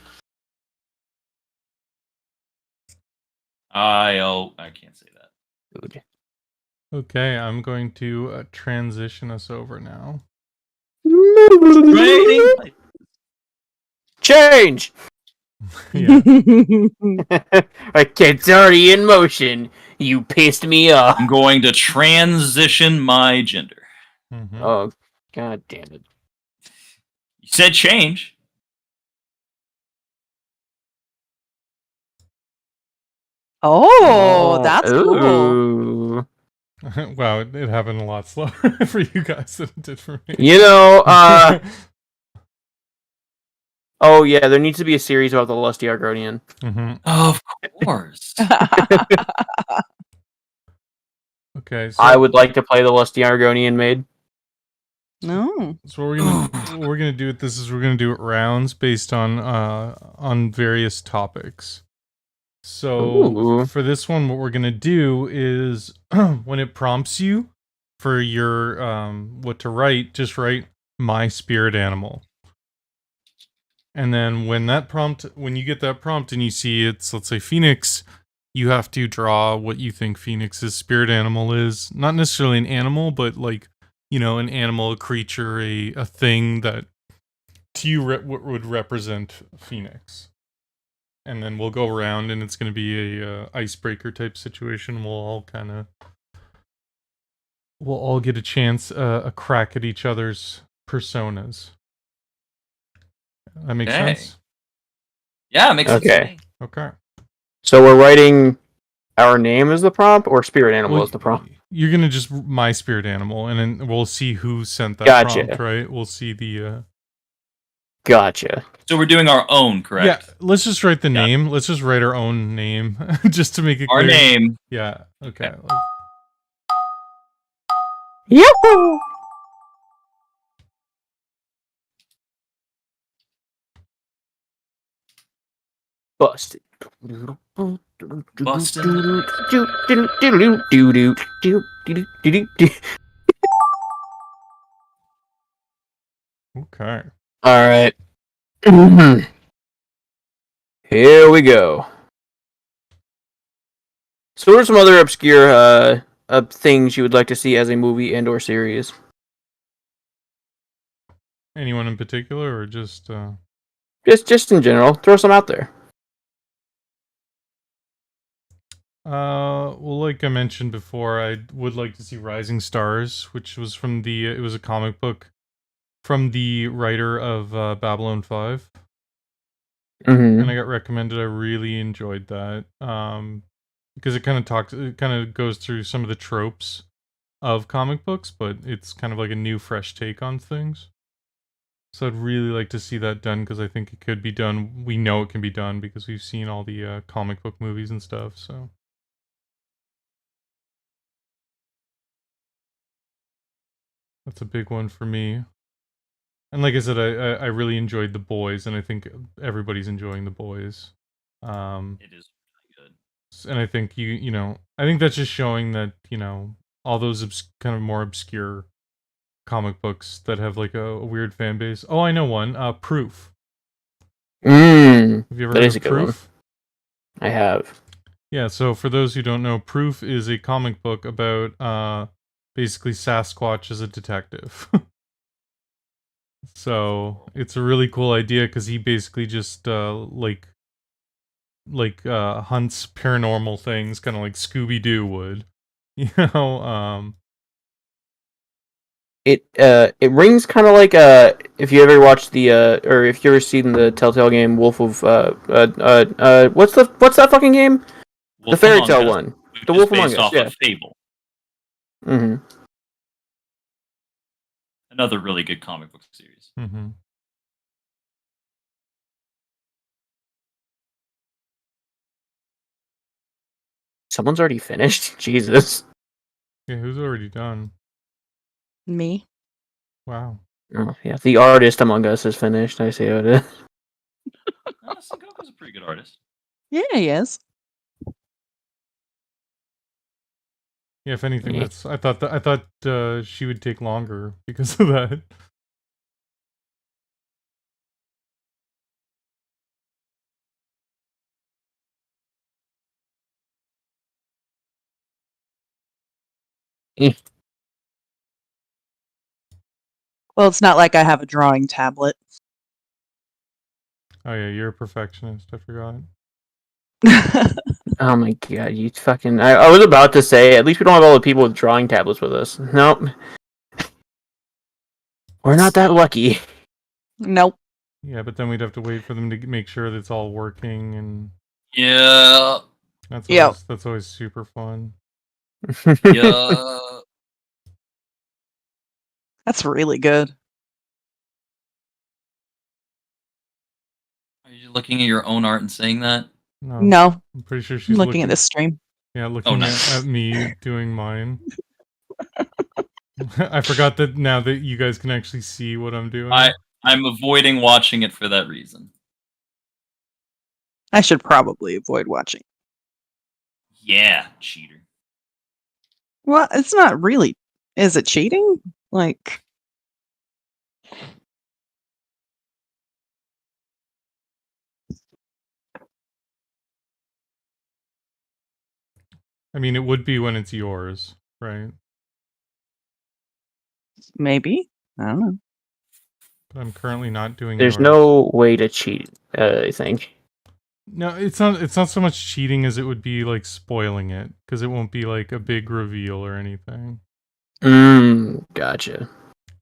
I can't say that. Okay, I'm going to transition us over now. Change! Yeah. It's already in motion. You pissed me off. I'm going to transition my gender. Mhm. Oh, god damn it. You said change. Oh, that's cool. Ooh. Wow, it happened a lot slower for you guys than it did for me. You know, oh yeah, there needs to be a series about the Lusty Argonian. Mhm. Of course. Okay, so I would like to play the Lusty Argonian maid. No. So what we're gonna do with this is we're gonna do it rounds based on various topics. So Ooh. for this one, what we're gonna do is when it prompts you for your what to write, just write my spirit animal. And then when you get that prompt and you see it's, let's say, Phoenix, you have to draw what you think Phoenix's spirit animal is. Not necessarily an animal, but like, you know, an animal, a creature, a thing that to you would represent Phoenix. And then we'll go around and it's going to be a icebreaker type situation. We'll all get a chance, a crack at each other's personas. That makes sense? Yeah, it makes sense to Okay. me. Okay. So we're writing our name as the prompt or spirit animal as the prompt? You're gonna just my spirit animal, and then we'll see who sent that Gotcha. prompt, right? We'll see the Gotcha. So we're doing our own, correct? Yeah, let's just write the name. Let's just write our own name, just to make it Our clear. name. Yeah, okay. Yahoo! Busted. Busted. Okay. All right. Here we go. So what are some other obscure things you would like to see as a movie and or series? Anyone in particular, or just Just in general. Throw some out there. well, like I mentioned before, I would like to see Rising Stars, which was from it was a comic book from the writer of Babylon 5. Mm-hmm. And I got recommended. I really enjoyed that. Because it kind of goes through some of the tropes of comic books, but it's kind of like a new, fresh take on things. So I'd really like to see that done because I think it could be done. We know it can be done because we've seen all the comic book movies and stuff. So that's a big one for me. And like I said, I really enjoyed The Boys, and I think everybody's enjoying The Boys. It is really good. And I think I think that's just showing that, all those kind of more obscure comic books that have like a weird fan base. Oh, I know one. Proof. Have you ever That heard is of a good one. Proof? I have. Yeah, so for those who don't know, Proof is a comic book about basically Sasquatch as a detective. So it's a really cool idea because he basically just hunts paranormal things, kind of like Scooby Doo would. You know, It rings kind of like if you ever watched the or if you ever seen the Telltale game Wolf of what's that fucking game? Wolf the fairy Among tale Us, one. which The is Wolf based Among Us, off yeah. of Fable. Mm-hmm. Another really good comic book series. mm-hmm. Someone's already finished. Jesus. Yeah, who's already done? Me. Wow. Oh, yeah, the artist Among Us is finished. I see how it is. Sengoku's a pretty good artist. Yeah, he is. Yeah, if anything, Yeah. that's. I thought she would take longer because of that. Well, it's not like I have a drawing tablet. Oh yeah, you're a perfectionist. I forgot. Oh my god, you fucking! I was about to say, at least we don't have all the people with drawing tablets with us. Nope, we're not that lucky. Nope. Yeah, but then we'd have to wait for them to make sure that it's all working, and Yeah. that's always super fun. Yeah. That's really good. Are you looking at your own art and saying that? No, I'm pretty sure I'm she's looking at this stream. Yeah, looking nice. at me doing mine. I forgot that now that you guys can actually see what I'm doing. I'm avoiding watching it for that reason. I should probably avoid watching. Yeah, cheater. Well, it's not really. Is it cheating? Like, I mean, it would be when it's yours, right? maybe. I don't know. But I'm currently not doing There's yours. no way to cheat. I think. No, it's not. It's not so much cheating as it would be like spoiling it, because it won't be like a big reveal or anything. Gotcha.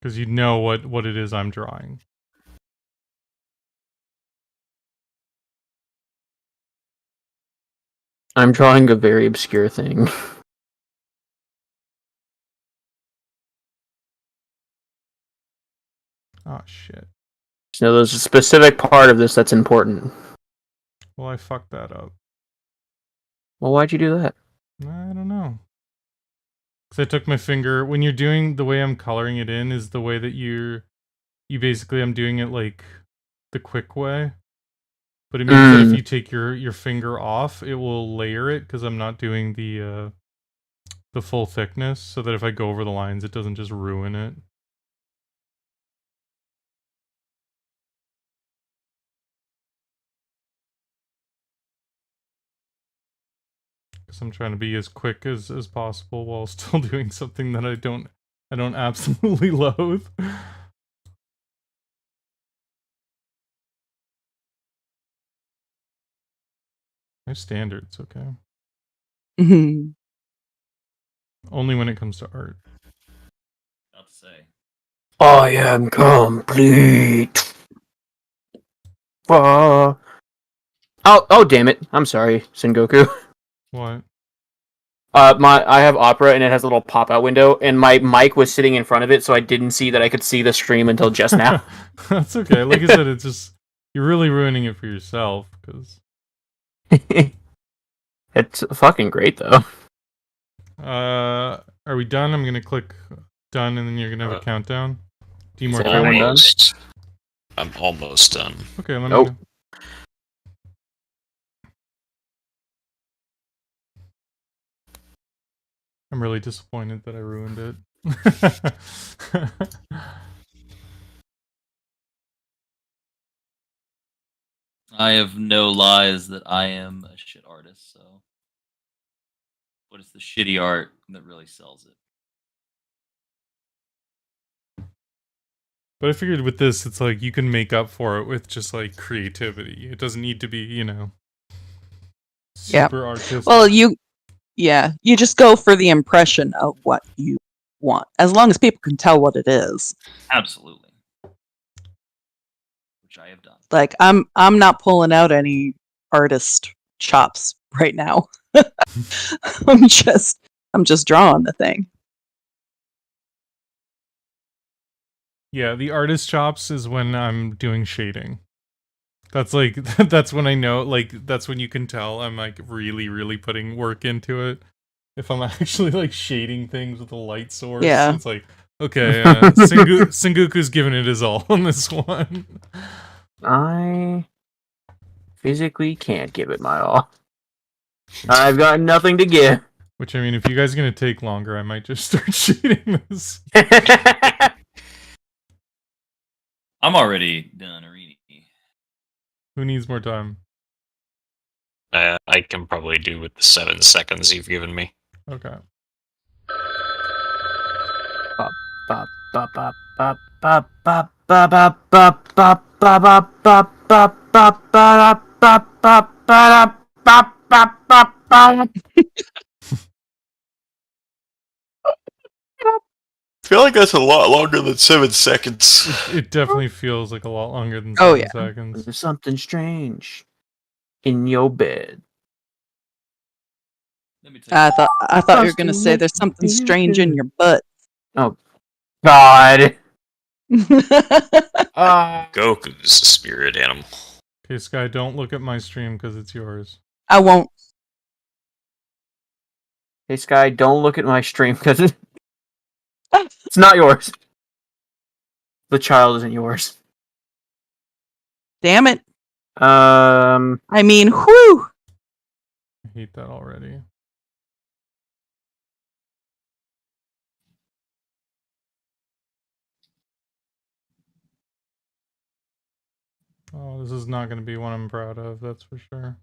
Because you know what it is I'm drawing. I'm drawing a very obscure thing. Oh shit. So there's a specific part of this that's important. Well, I fucked that up. Well, why'd you do that? I don't know. Because I took my finger. When you're doing the way I'm coloring it in is the way that you basically I'm doing it like the quick way. But it means that if you take your finger off, it will layer it because I'm not doing the full thickness, so that if I go over the lines, it doesn't just ruin it. Because I'm trying to be as quick as possible while still doing something that I don't absolutely loathe. I have standards, okay? Mm-hmm. Only when it comes to art. About to say. I am complete. Oh, damn it! I'm sorry, Sengoku. What? I have Opera and it has a little pop-out window, and my mic was sitting in front of it, so I didn't see that I could see the stream until just now. That's okay. Like I said, it's just you're really ruining it for yourself because. It's fucking great though. Are we done? I'm gonna click done, and then you're gonna have a countdown. Do you more Almost. I'm almost done. Okay, let me Nope. know. I'm really disappointed that I ruined it. I have no lies that I am a shit artist, so. But it's the shitty art that really sells it. But I figured with this, it's like you can make up for it with just like creativity. It doesn't need to be, you know, super artistic. Well, you just go for the impression of what you want, as long as people can tell what it is. Absolutely. Which I have done. Like I'm not pulling out any artist chops right now. I'm just drawing the thing. Yeah, the artist chops is when I'm doing shading. That's like that's when I know, like that's when you can tell I'm like really, really putting work into it. If I'm actually like shading things with a light source, it's like, okay, Sengoku's giving it his all on this one. I physically can't give it my all. I've got nothing to give. Which, I mean, if you guys are gonna take longer, I might just start shading this. I'm already done, Arini. Who needs more time? I can probably do with the 7 seconds you've given me. Okay. I feel like that's a lot longer than 7 seconds. It definitely feels like a lot longer than 7 seconds. There's something strange in your bed. I thought you were gonna say there's something strange in your butt. Oh, God. Goku's a spirit animal. Okay, Sky, don't look at my stream because it's yours. I won't. Hey, Sky, don't look at my stream because it's not yours. The child isn't yours. Damn it. I mean, whew. I hate that already. Oh, this is not going to be one I'm proud of, that's for sure.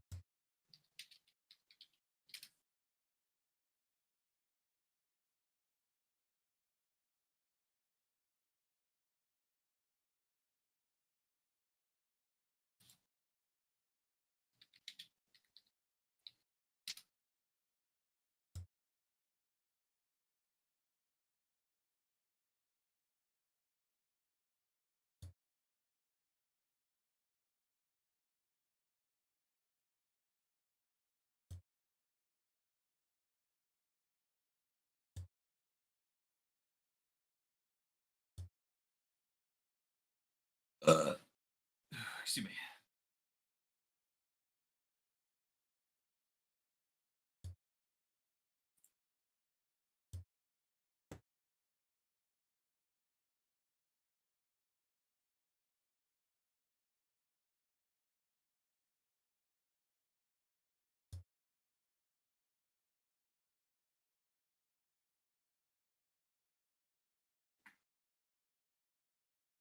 Excuse me.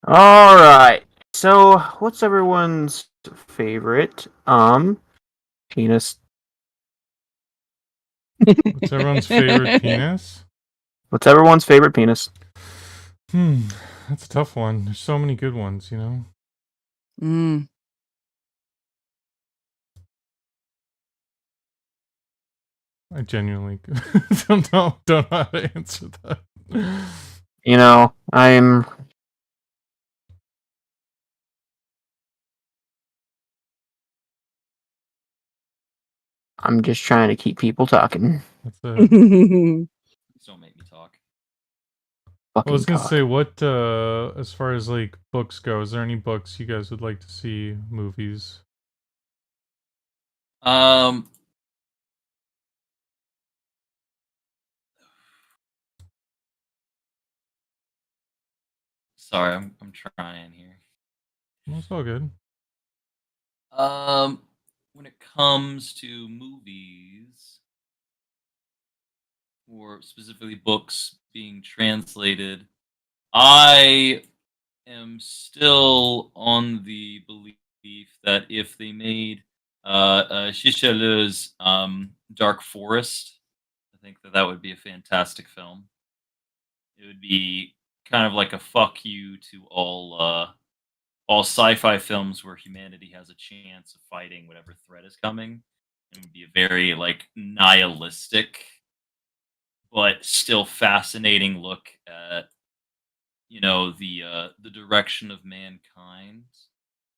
All right. So, what's everyone's favorite penis? What's everyone's favorite penis? What's everyone's favorite penis? That's a tough one. There's so many good ones, you know? I genuinely don't know how to answer that. You know, I'm just trying to keep people talking. That's it. Please don't make me talk. I was gonna say, what, as far as like books go, is there any books you guys would like to see movies? Sorry, I'm trying here. That's all good. When it comes to movies, or specifically books being translated, I am still on the belief that if they made Chichelu's Dark Forest, I think that would be a fantastic film. It would be kind of like a fuck you to all sci-fi films where humanity has a chance of fighting whatever threat is coming. It would be a very like nihilistic but still fascinating look at the direction of mankind.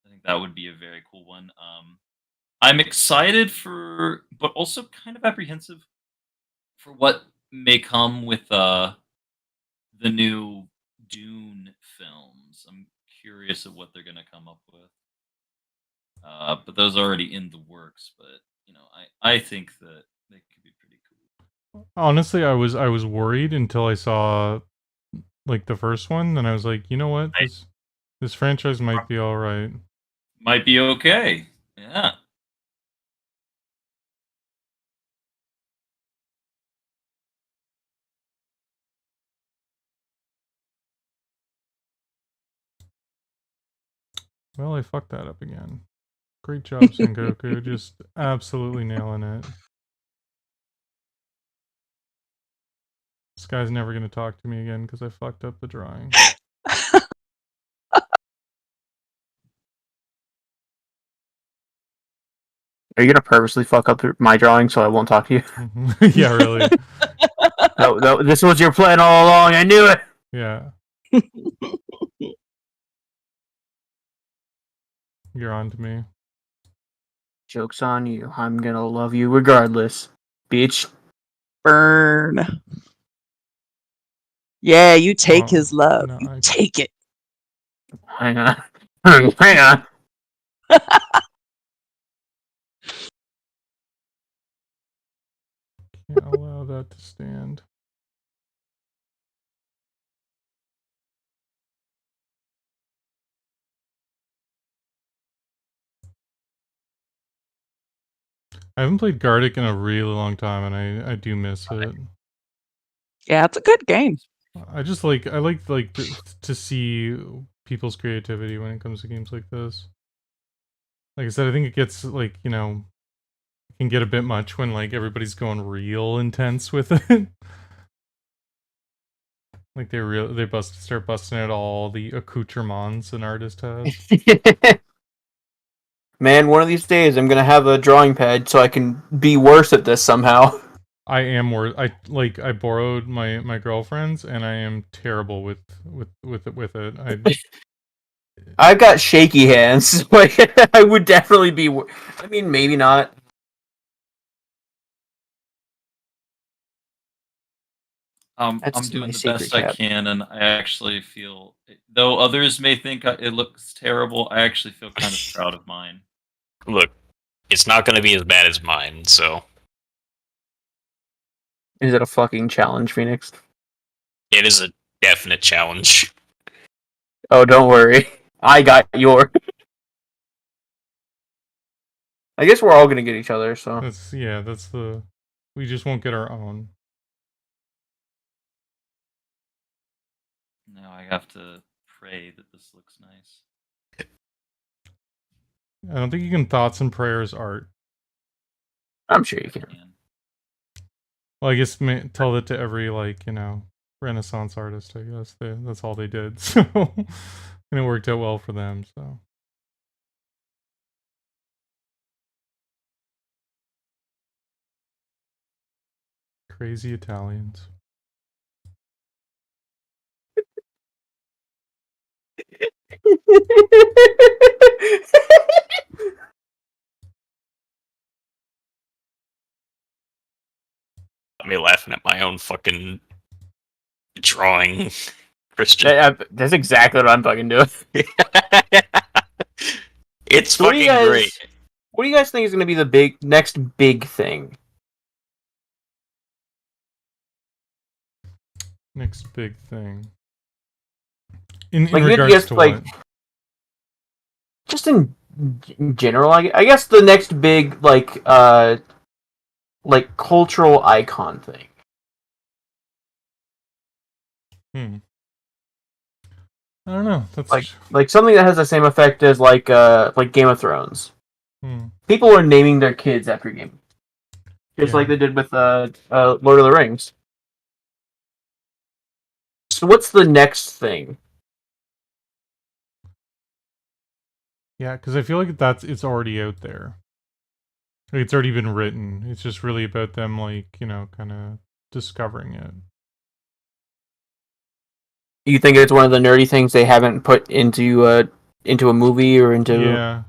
I think that would be a very cool one. I'm excited for, but also kind of apprehensive for what may come with the new Dune films. I'm curious of what they're going to come up with. But those are already in the works. But I think that they could be pretty cool. Honestly, I was worried until I saw like the first one, and I was like, you know what, this franchise might be all right. Might be okay. Yeah. Well, I fucked that up again. Great job, Sengoku. Just absolutely nailing it. This guy's never going to talk to me again because I fucked up the drawing. Are you gonna purposely fuck up my drawing so I won't talk to you? Yeah, really. This was your plan all along. I knew it. Yeah. You're on to me. Joke's on you. I'm gonna love you regardless, bitch. Burn. Yeah, you take his love. No, you take it. Hang on. Hang on. Can't allow that to stand. I haven't played Gartic in a really long time, and I do miss it. Yeah, it's a good game. I like to see people's creativity when it comes to games like this. Like I said, I think it gets like, can get a bit much when like everybody's going real intense with it. Like they start busting out all the accoutrements an artist has. Man, one of these days I'm gonna have a drawing pad so I can be worse at this somehow. I am worse. I borrowed my girlfriend's, and I am terrible with it. I've got shaky hands. Like I would definitely be. I mean, maybe not. I'm doing the best I can, and I actually feel, though others may think it looks terrible, I actually feel kind of proud of mine. Look, it's not going to be as bad as mine, so. Is it a fucking challenge, Phoenix? It is a definite challenge. Oh, don't worry. I got yours. I guess we're all gonna get each other, so. We just won't get our own. No, I have to pray that this looks nice. I don't think you can thoughts and prayers art. I'm sure you can. Well, I guess tell that to every Renaissance artist. I guess that's all they did. So, and it worked out well for them. So. Crazy Italians. Me laughing at my own fucking drawing, Christian. That's exactly what I'm fucking doing. It's fucking great. What do you guys think is going to be the next big thing? Next big thing. In regards to what? Just in general, I guess the next big cultural icon thing. I don't know. That's like something that has the same effect as like Game of Thrones. People are naming their kids after Game, just like they did with Lord of the Rings. what's the next thing? Yeah, because I feel like it's already out there. Like, it's already been written. It's just really about them, like, you know, kind of discovering it. You think it's one of the nerdy things they haven't put into a movie or into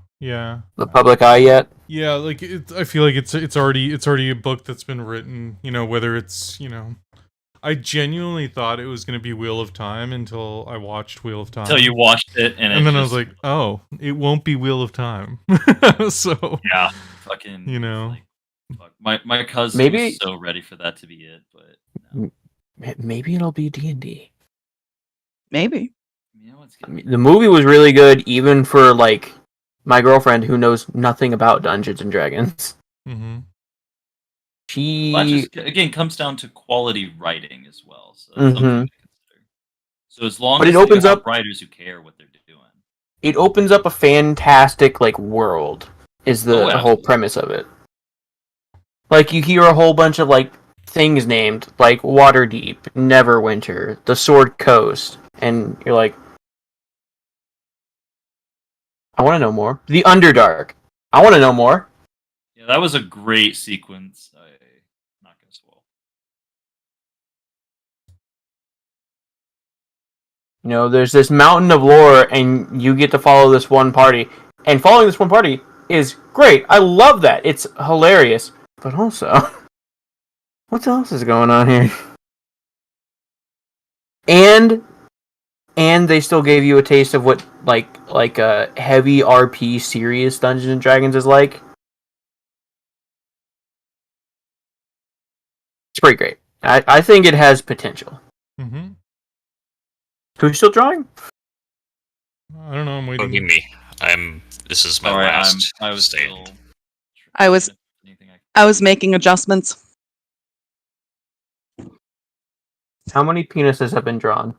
the public eye yet? Yeah, like I feel like it's already a book that's been written. You know, whether it's, you know, I genuinely thought it was going to be Wheel of Time until I watched Wheel of Time. Until you watched it, and then I was like, oh, it won't be Wheel of Time. So yeah, fucking, you know, like, my cousin was so ready for that to be it, but no. Maybe it'll be D&D. Maybe. You know, the movie was really good, even for like my girlfriend who knows nothing about Dungeons and Dragons. Mm-hmm. That just, again, comes down to quality writing as well. So that's something to consider. So as long as it opens up writers who care what they're doing, it opens up a fantastic like world. Is the whole premise of it? Like you hear a whole bunch of like things named like Waterdeep, Neverwinter, the Sword Coast, and you're like, I want to know more. The Underdark. I want to know more. Yeah, that was a great sequence. I'm not going to spoil. You know, there's this mountain of lore, and you get to follow this one party. And following this one party is great. I love that. It's hilarious. But also, what else is going on here? And they still gave you a taste of what like a heavy RP serious Dungeons and Dragons is like. It's pretty great. I think it has potential. Mm-hmm. Who's still drawing? I don't know. I'm waiting. Don't give me. This is my last. I was making adjustments. How many penises have been drawn?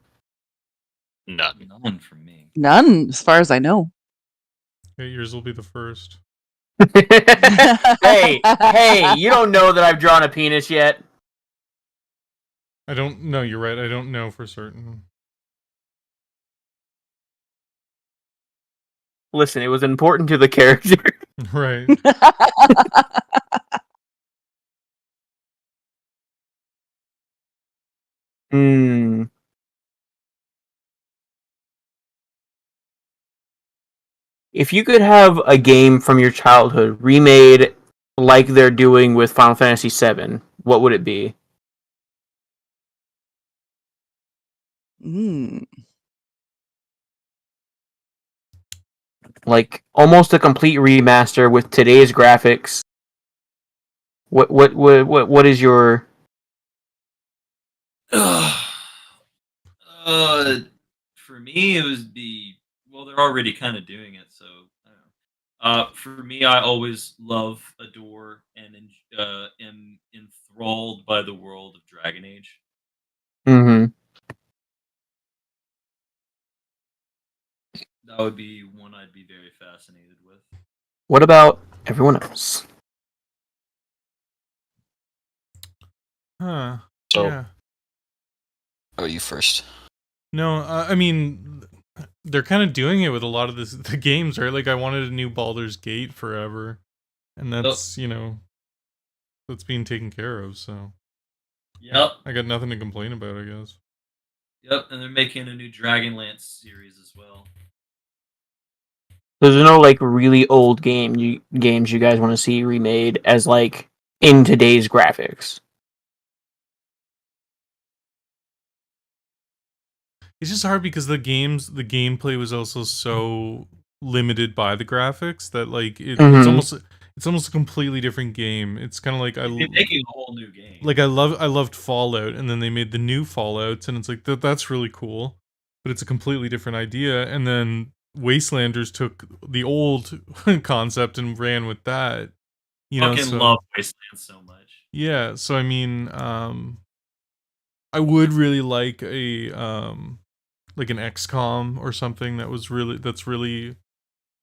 None for me. None, as far as I know. Yeah, yours will be the first. hey, you don't know that I've drawn a penis yet. I don't know. You're right. I don't know for certain. Listen, it was important to the character. Right. If you could have a game from your childhood remade like they're doing with Final Fantasy VII, what would it be? Like almost a complete remaster with today's graphics. What is your? For me, it was they're already kind of doing it, so I don't know. For me, I always love, adore, and am enthralled by the world of Dragon Age. Mm-hmm. That would be one I'd be very fascinated with. What about everyone else? Huh. So, yeah. Oh, you first. No, I mean, they're kind of doing it with a lot of the games, right? Like, I wanted a new Baldur's Gate forever, and that's you know, that's being taken care of. So, yep, I got nothing to complain about, I guess. Yep, and they're making a new Dragonlance series as well. There's no like really old games you guys want to see remade as like in today's graphics. It's just hard because the gameplay was also so limited by the graphics that like it's almost a completely different game. It's kind of like they're making a whole new game. Like I loved Fallout, and then they made the new Fallouts, and it's like that's really cool, but it's a completely different idea. And then Wastelanders took the old concept and ran with that. You know, love Wasteland so much. Yeah, so I mean, I would really like a like an XCOM or something that's really.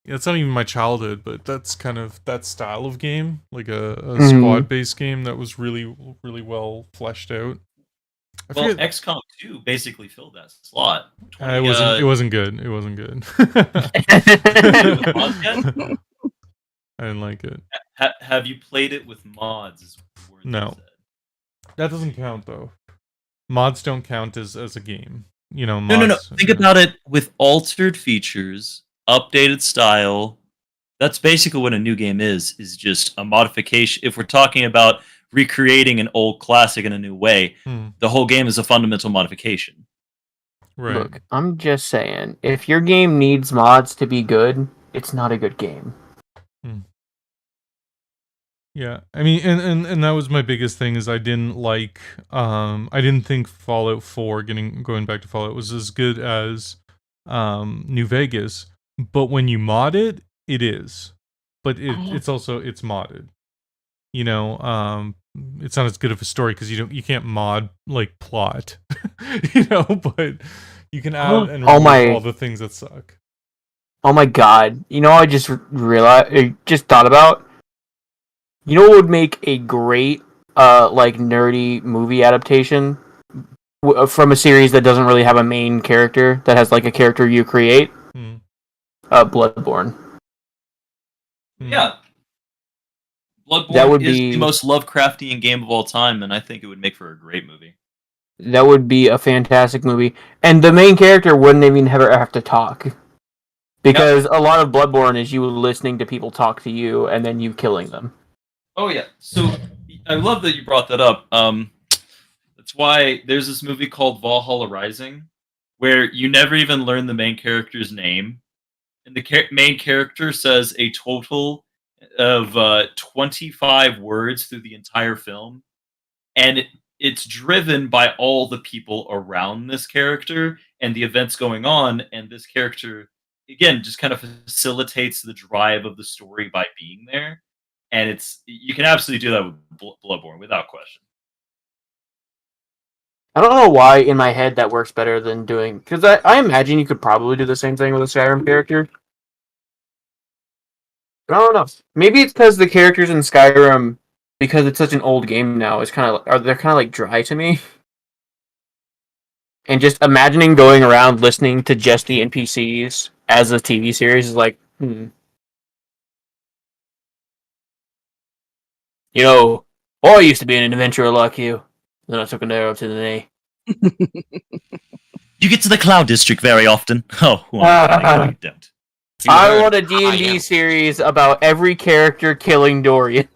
It's not even my childhood, but that's kind of that style of game, like a squad-based game that was really, really well fleshed out. Well, XCOM 2 basically filled that slot. It wasn't good. It wasn't good. I didn't like it. Have you played it with mods? No. That doesn't count though. Mods don't count as a game. You know, mods, no. Think about it with altered features, updated style. That's basically what a new game is just a modification. If we're talking about recreating an old classic in a new way, the whole game is a fundamental modification. Right. Look, I'm just saying, if your game needs mods to be good, it's not a good game. Yeah, I mean, and that was my biggest thing is I didn't think Fallout 4, going back to Fallout, was as good as New Vegas, but when you mod it, it is. But it's modded. You know, it's not as good of a story because you can't mod like plot, you know, but you can add and remove all the things that suck. Oh my god! You know, I just thought about. You know what would make a great, like nerdy movie adaptation from a series that doesn't really have a main character that has like a character you create? Bloodborne. Yeah. Bloodborne is the most Lovecraftian game of all time, and I think it would make for a great movie. That would be a fantastic movie, and the main character wouldn't even ever have to talk, because a lot of Bloodborne is you listening to people talk to you and then you killing them. Oh yeah, so I love that you brought that up. That's why there's this movie called Valhalla Rising, where you never even learn the main character's name, and the main character says a total of 25 words through the entire film, and it's driven by all the people around this character and the events going on, and this character again just kind of facilitates the drive of the story by being there. And you can absolutely do that with Bloodborne without question. I don't know why in my head that works better than doing, because I imagine you could probably do the same thing with a Skyrim character. I don't know. Maybe it's because the characters in Skyrim, because it's such an old game now, they're kind of like dry to me. And just imagining going around listening to just the NPCs as a TV series is like, You know, I used to be an adventurer like you. Then I took an arrow to the knee. You get to the Cloud District very often. Oh, well, you don't. I want a D&D series about every character killing Dorian.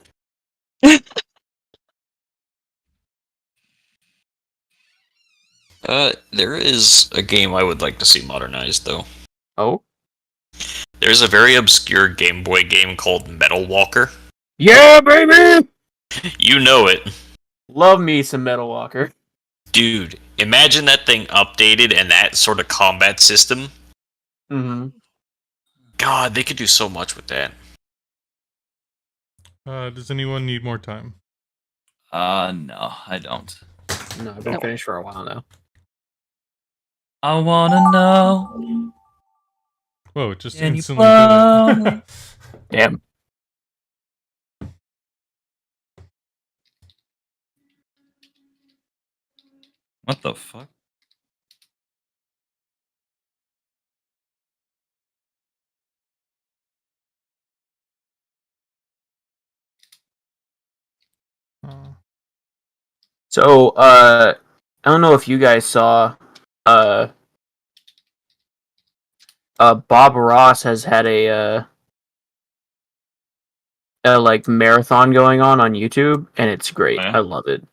There is a game I would like to see modernized, though. Oh? There's a very obscure Game Boy game called Metal Walker. Yeah, baby! You know it. Love me some Metal Walker. Dude, imagine that thing updated and that sort of combat system. Mm-hmm. God, they could do so much with that. Does anyone need more time? No, I don't. No, I've been finished for a while now. I wanna know. Whoa, it just instantly did it. Damn. What the fuck? So, I don't know if you guys saw, Bob Ross has had a like marathon going on YouTube, and it's great. Oh, yeah? I love it.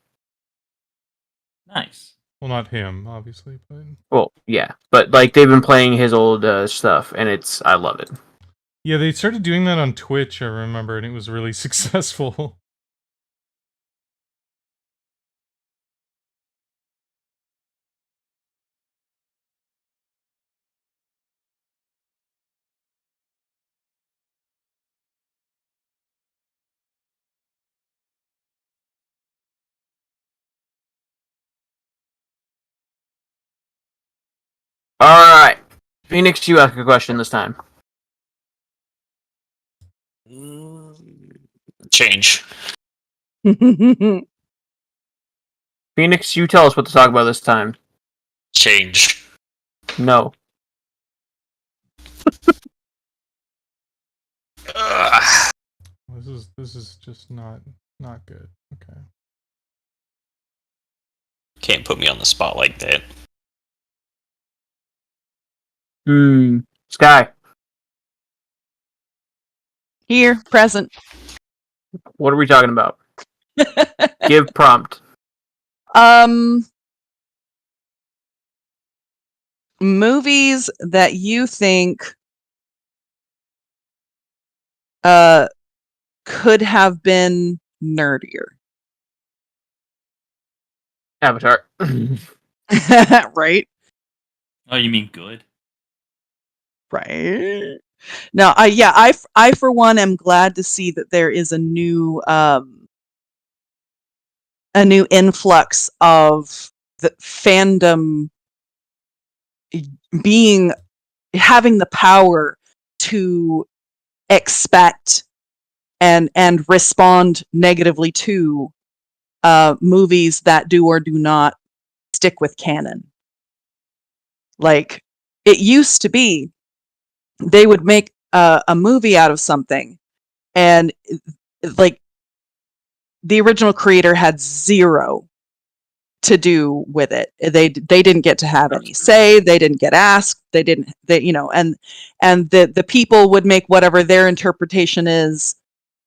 Nice. Well, not him, obviously, but Well, yeah, but like they've been playing his old stuff, and I love it. yeah, they started doing that on Twitch, I remember, and it was really successful. Alright. Phoenix, you ask a question this time. Change. Phoenix, you tell us what to talk about this time. Change. No. This is just not good. Okay. Can't put me on the spot like that. Sky. Here, present. What are we talking about? Give prompt. Movies that you think could have been nerdier. Avatar. Right? Oh, you mean good? Right. Now, I for one am glad to see that there is a new influx of the fandom having the power to expect and respond negatively to movies that do or do not stick with canon. Like, it used to be they would make a movie out of something, and like the original creator had zero to do with it. They didn't get to have any say. They didn't get asked. They and the people would make whatever their interpretation is,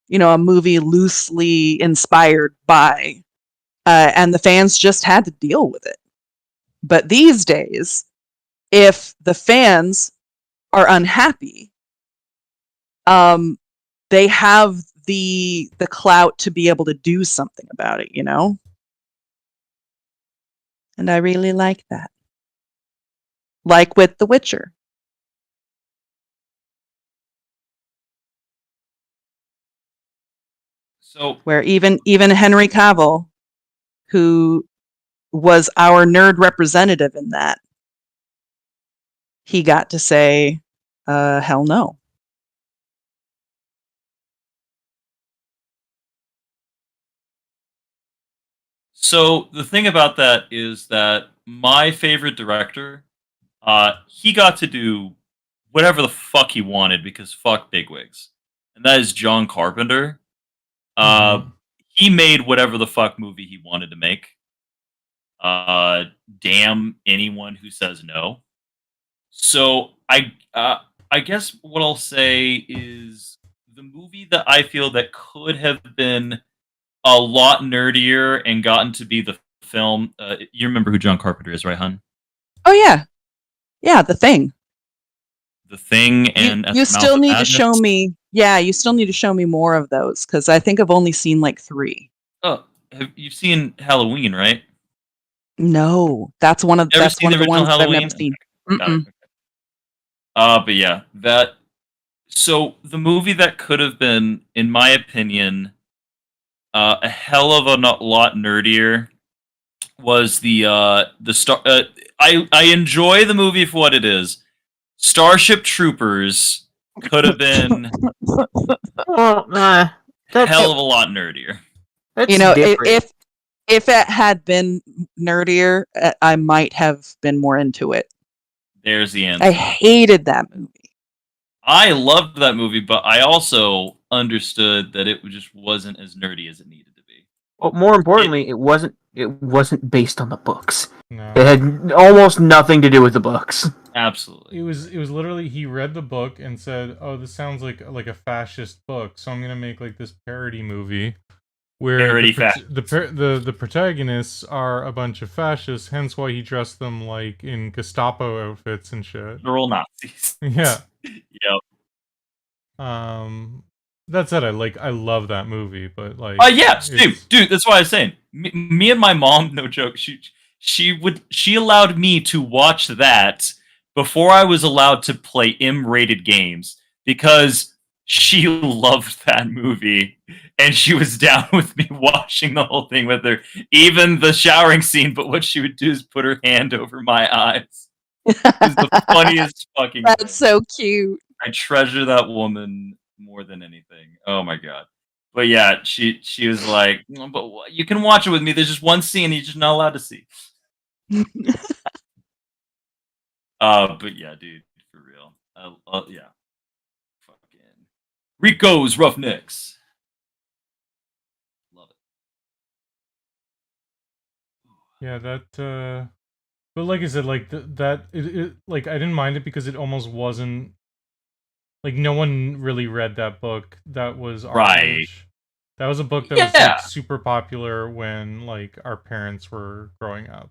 a movie loosely inspired by, and the fans just had to deal with it. But these days, if the fans are unhappy, they have the clout to be able to do something about it, And I really like that. Like with The Witcher. So where even Henry Cavill, who was our nerd representative in that, he got to say, hell no. So the thing about that is that my favorite director, he got to do whatever the fuck he wanted because fuck bigwigs, and that is John Carpenter. He made whatever the fuck movie he wanted to make. Damn anyone who says no. So I guess what I'll say is the movie that I feel that could have been a lot nerdier and gotten to be the film. You remember who John Carpenter is, right, hun? Oh yeah, The Thing. The Thing, and you still need to show me. Yeah, you still need to show me more of those because I think I've only seen like 3. Oh, you've seen Halloween, right? No, that's one of the ones Halloween? that I've never seen. But yeah, that. So the movie that could have been, in my opinion, a hell of a lot nerdier was the star. I enjoy the movie for what it is. Starship Troopers could have been hell of a lot nerdier. If it had been nerdier, I might have been more into it. There's the answer. I hated that movie. I loved that movie, but I also understood that it just wasn't as nerdy as it needed to be. Well, more importantly, it wasn't based on the books. No. It had almost nothing to do with the books. Absolutely. It was literally, he read the book and said, "Oh, this sounds like a fascist book, so I'm gonna make like this parody movie where the protagonists are a bunch of fascists, hence why he dressed them like in Gestapo outfits and shit. They're all Nazis. Yeah. Yep. That said, I love that movie, but like, yeah, dude, that's what I was saying. Me and my mom, no joke, she allowed me to watch that before I was allowed to play M-rated games because she loved that movie and she was down with me watching the whole thing with her, even the showering scene. But what she would do is put her hand over my eyes. It was the funniest fucking. That's so cute. I treasure that woman more than anything. Oh my god. But yeah, she was like, "No, but you can watch it with me. There's just one scene you're just not allowed to see." But yeah, dude, for real. Yeah, fucking Rico's Roughnecks. Love it. Yeah, that. But like I said, like like I didn't mind it because it almost wasn't like no one really read that book. That was our Right. age. That was a book that was like super popular when like our parents were growing up.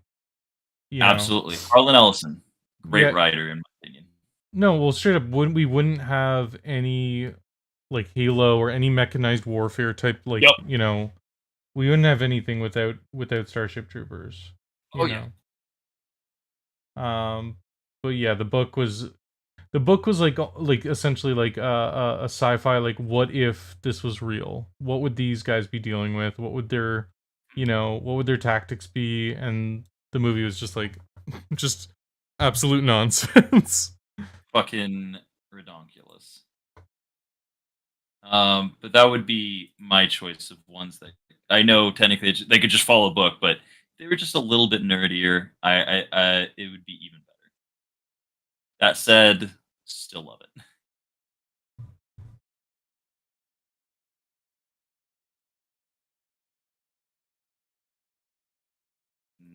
You know? Absolutely, Harlan Ellison, great writer in my opinion. No, well, straight up, we wouldn't have any like Halo or any mechanized warfare type like you know, we wouldn't have anything without Starship Troopers. You know? But yeah, the book was like essentially like a sci-fi like what if this was real? What would these guys be dealing with? What would their what would their tactics be? And the movie was just like just absolute nonsense. Fucking redonkulous. But that would be my choice of ones that I know technically they could just follow a book, but they were just a little bit nerdier. It would be even better. That said, still love it.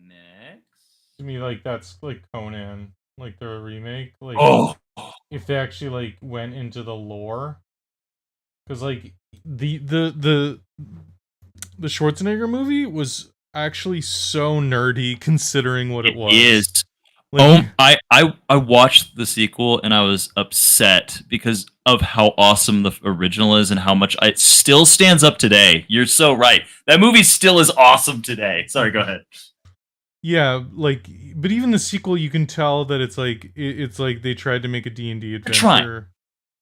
Next, To me, like that's like Conan, like the remake. Like, if they actually like went into the lore, because like the Schwarzenegger movie was actually so nerdy considering what it was. Is. Like, I watched the sequel and I was upset because of how awesome the original is and how much it still stands up today. You're so right. That movie still is awesome today. Sorry, go ahead. Yeah, like, but even the sequel, you can tell that it's like they tried to make a D&D adventure.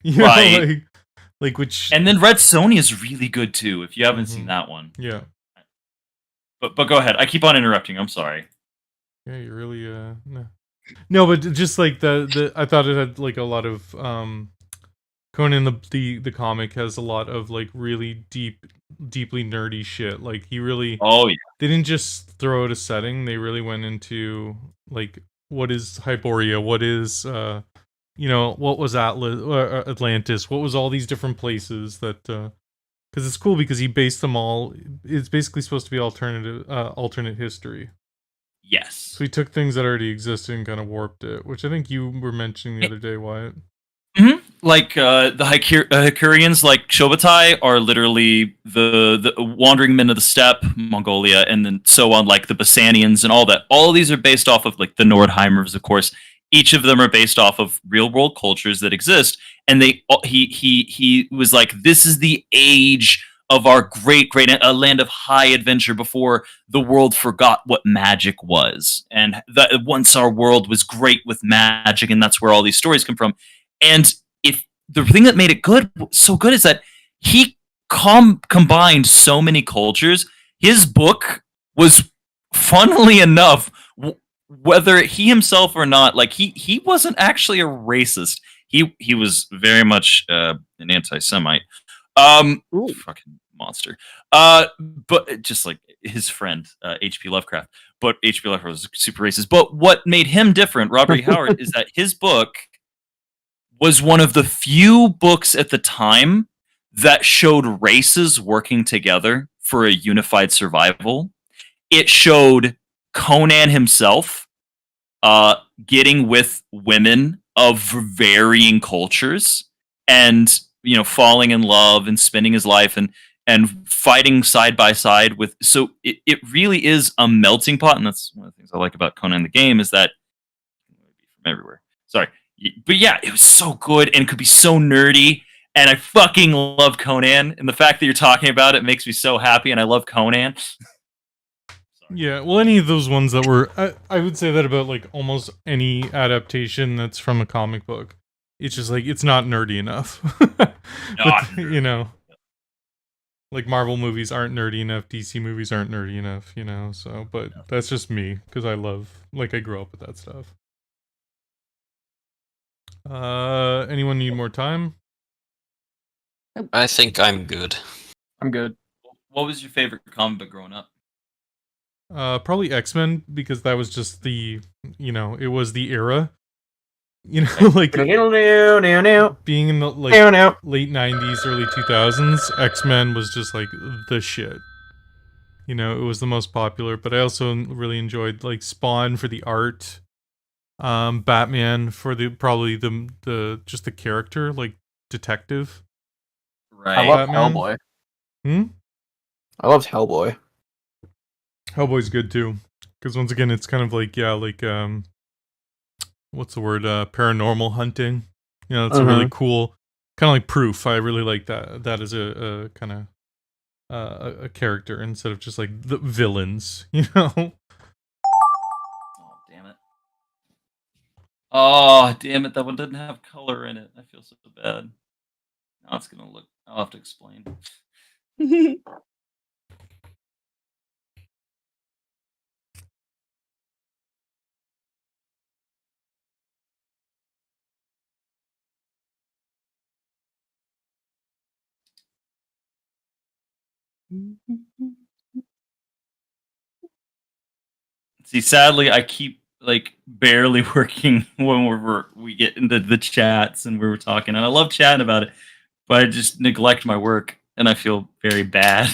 You right. Know, like which. And then Red Sonja is really good too. If you haven't seen that one. Yeah. But go ahead. I keep on interrupting. I'm sorry. Yeah, you really no, but just like the I thought it had like a lot of Conan the comic has a lot of like really deeply nerdy shit. Like he really they didn't just throw out a setting, they really went into like what is Hyboria, what is what was Atlantis, what was all these different places that because it's cool because he based them all, it's basically supposed to be alternate history. Yes. So he took things that already existed and kind of warped it, which I think you were mentioning the other day, Wyatt. Mm-hmm. Like the Hykurians, like Chobhai, are literally the wandering men of the steppe, Mongolia, and then so on, like the Basanians and all that. All of these are based off of like the Nordheimers, of course. Each of them are based off of real world cultures that exist, and he was like, this is the age of our great a land of high adventure before the world forgot what magic was, and that once our world was great with magic, and that's where all these stories come from. And if the thing that made it so good is that he combined so many cultures. His book was, funnily enough, whether he himself or not, like he wasn't actually a racist. He was very much an anti-Semite. Fucking monster. But just like his friend H.P. Lovecraft. But H.P. Lovecraft was super racist. But what made him different, Robert E. Howard, is that his book was one of the few books at the time that showed races working together for a unified survival. It showed Conan himself getting with women of varying cultures and falling in love and spending his life and fighting side by side with. So it really is a melting pot, and that's one of the things I like about Conan the game is that from everywhere. Sorry. But yeah, it was so good and could be so nerdy, and I fucking love Conan, and the fact that you're talking about it makes me so happy, and I love Conan. Yeah, well, any of those ones that were, I would say that about like almost any adaptation that's from a comic book. It's just like, it's not nerdy enough. But, like Marvel movies aren't nerdy enough, DC movies aren't nerdy enough, so, but that's just me, because I grew up with that stuff. Anyone need more time? I think I'm good. I'm good. What was your favorite comic book growing up? Probably X-Men, because that was just it was the era. Like being in the late 90s, early 2000s, X-Men was just like the shit. It was the most popular, but I also really enjoyed like Spawn for the art, Batman for probably the just the character, like detective. Right. I love Batman. Hellboy. I loved Hellboy. Hellboy's good too, because once again, it's kind of like what's the word? Paranormal hunting. It's a really cool, kind of like Proof. I really like that. That is a kind of a character instead of just like the villains. Oh damn it! Oh damn it! That one didn't have color in it. I feel so bad. Now it's gonna look. I'll have to explain. See, sadly, I keep like barely working when we get into the chats and we were talking, and I love chatting about it, but I just neglect my work, and I feel very bad.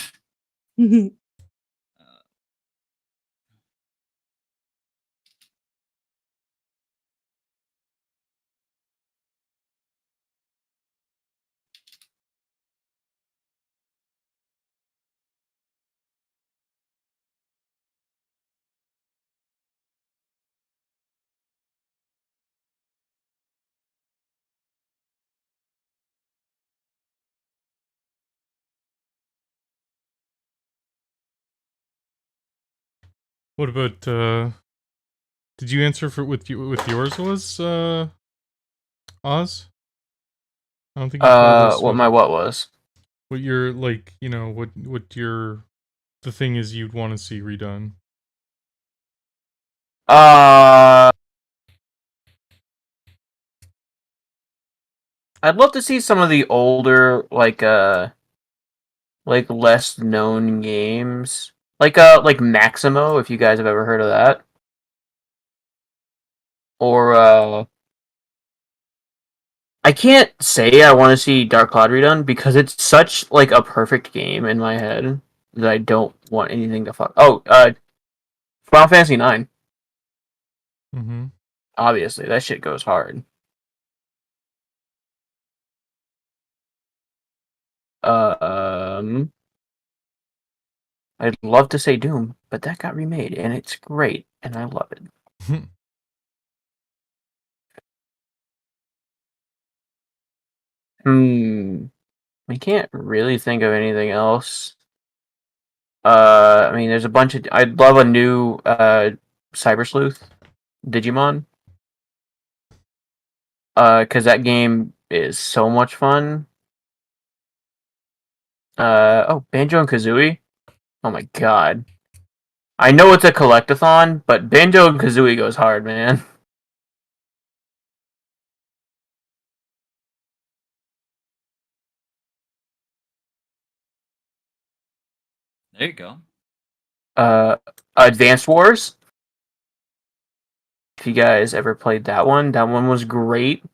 What about did you answer for with yours was Oz? I don't think you told us what was. what your like, what your the thing is you'd want to see redone. I'd love to see some of the older like less known games. Like Maximo, if you guys have ever heard of that. Or I can't say I want to see Dark Cloud redone because it's such like a perfect game in my head that I don't want anything to fuck. Oh, Final Fantasy 9. Mm-hmm. Obviously, that shit goes hard. I'd love to say Doom, but that got remade and it's great and I love it. I can't really think of anything else. I mean, there's a bunch of. I'd love a new Cyber Sleuth Digimon. Because that game is so much fun. Oh, Banjo and Kazooie. Oh my god. I know it's a collectathon, but Banjo and Kazooie goes hard, man. There you go. Advanced Wars. If you guys ever played that one was great.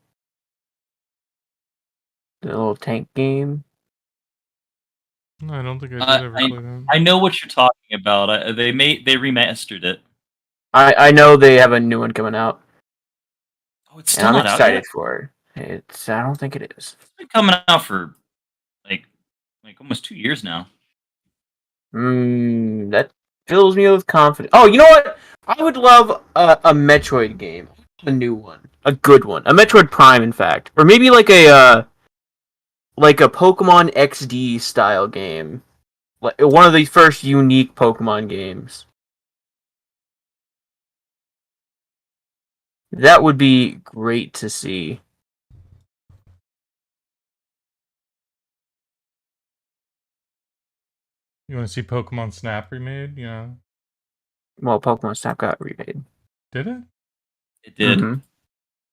The little tank game. No, I don't think I did ever play that. I know what you're talking about. They remastered it. I know they have a new one coming out. Oh, it's still not out yet? I'm excited for it. I don't think it is. It's been coming out for like almost 2 years now. That fills me with confidence. Oh, you know what? I would love a Metroid game, a new one, a good one, a Metroid Prime, in fact, or maybe like a Pokemon XD style game, like one of the first unique Pokemon games. That would be great to see. You want to see Pokemon Snap remade? Yeah. Well, Pokemon Snap got remade. Did it? It did. Mm-hmm.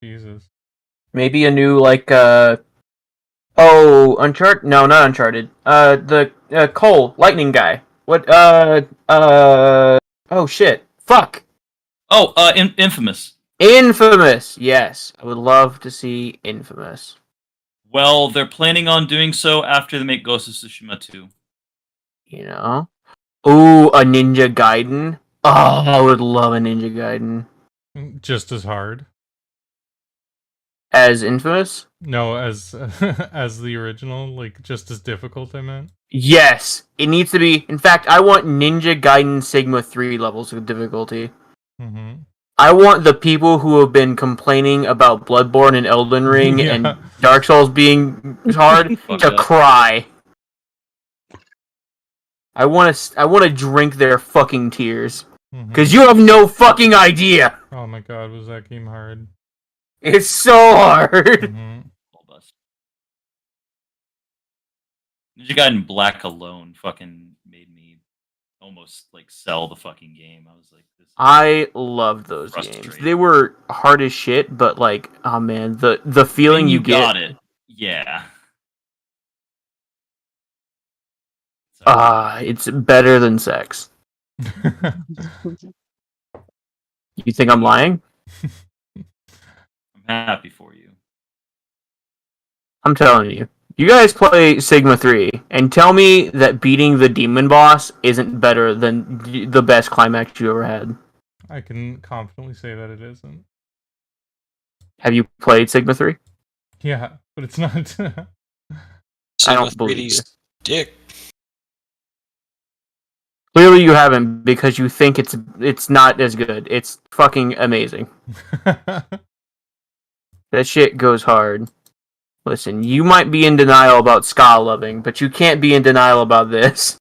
Jesus. Maybe a new Uncharted? No, not Uncharted. The Cole, lightning guy. What? Oh shit! Fuck. Oh, Infamous. Infamous. Yes, I would love to see Infamous. Well, they're planning on doing so after they make Ghost of Tsushima 2. You know. Ooh, a Ninja Gaiden. Oh, I would love a Ninja Gaiden. Just as hard. As Infamous? No, as as the original, like just as difficult. I meant. Yes, it needs to be. In fact, I want Ninja Gaiden Sigma 3 levels of difficulty. Mm-hmm. I want the people who have been complaining about Bloodborne and Elden Ring Yeah. and Dark Souls being hard to cry. I want to drink their fucking tears. Because you have no fucking idea! Oh my god, was that game hard? It's so hard! Mm-hmm. Ninja Gaiden Black alone fucking made me almost like sell the fucking game. I was like, this. I loved those games. They were hard as shit, but like, oh man, the feeling you get. Got it. Yeah. It's better than sex. You think I'm lying? I'm happy for you. I'm telling you. You guys play Sigma 3 and tell me that beating the demon boss isn't better than the best climax you ever had. I can confidently say that it isn't. Have you played Sigma 3? Yeah, but it's not. I don't believe you. Dick. Clearly you haven't because you think it's not as good. It's fucking amazing. That shit goes hard. Listen, you might be in denial about ska loving, but you can't be in denial about this.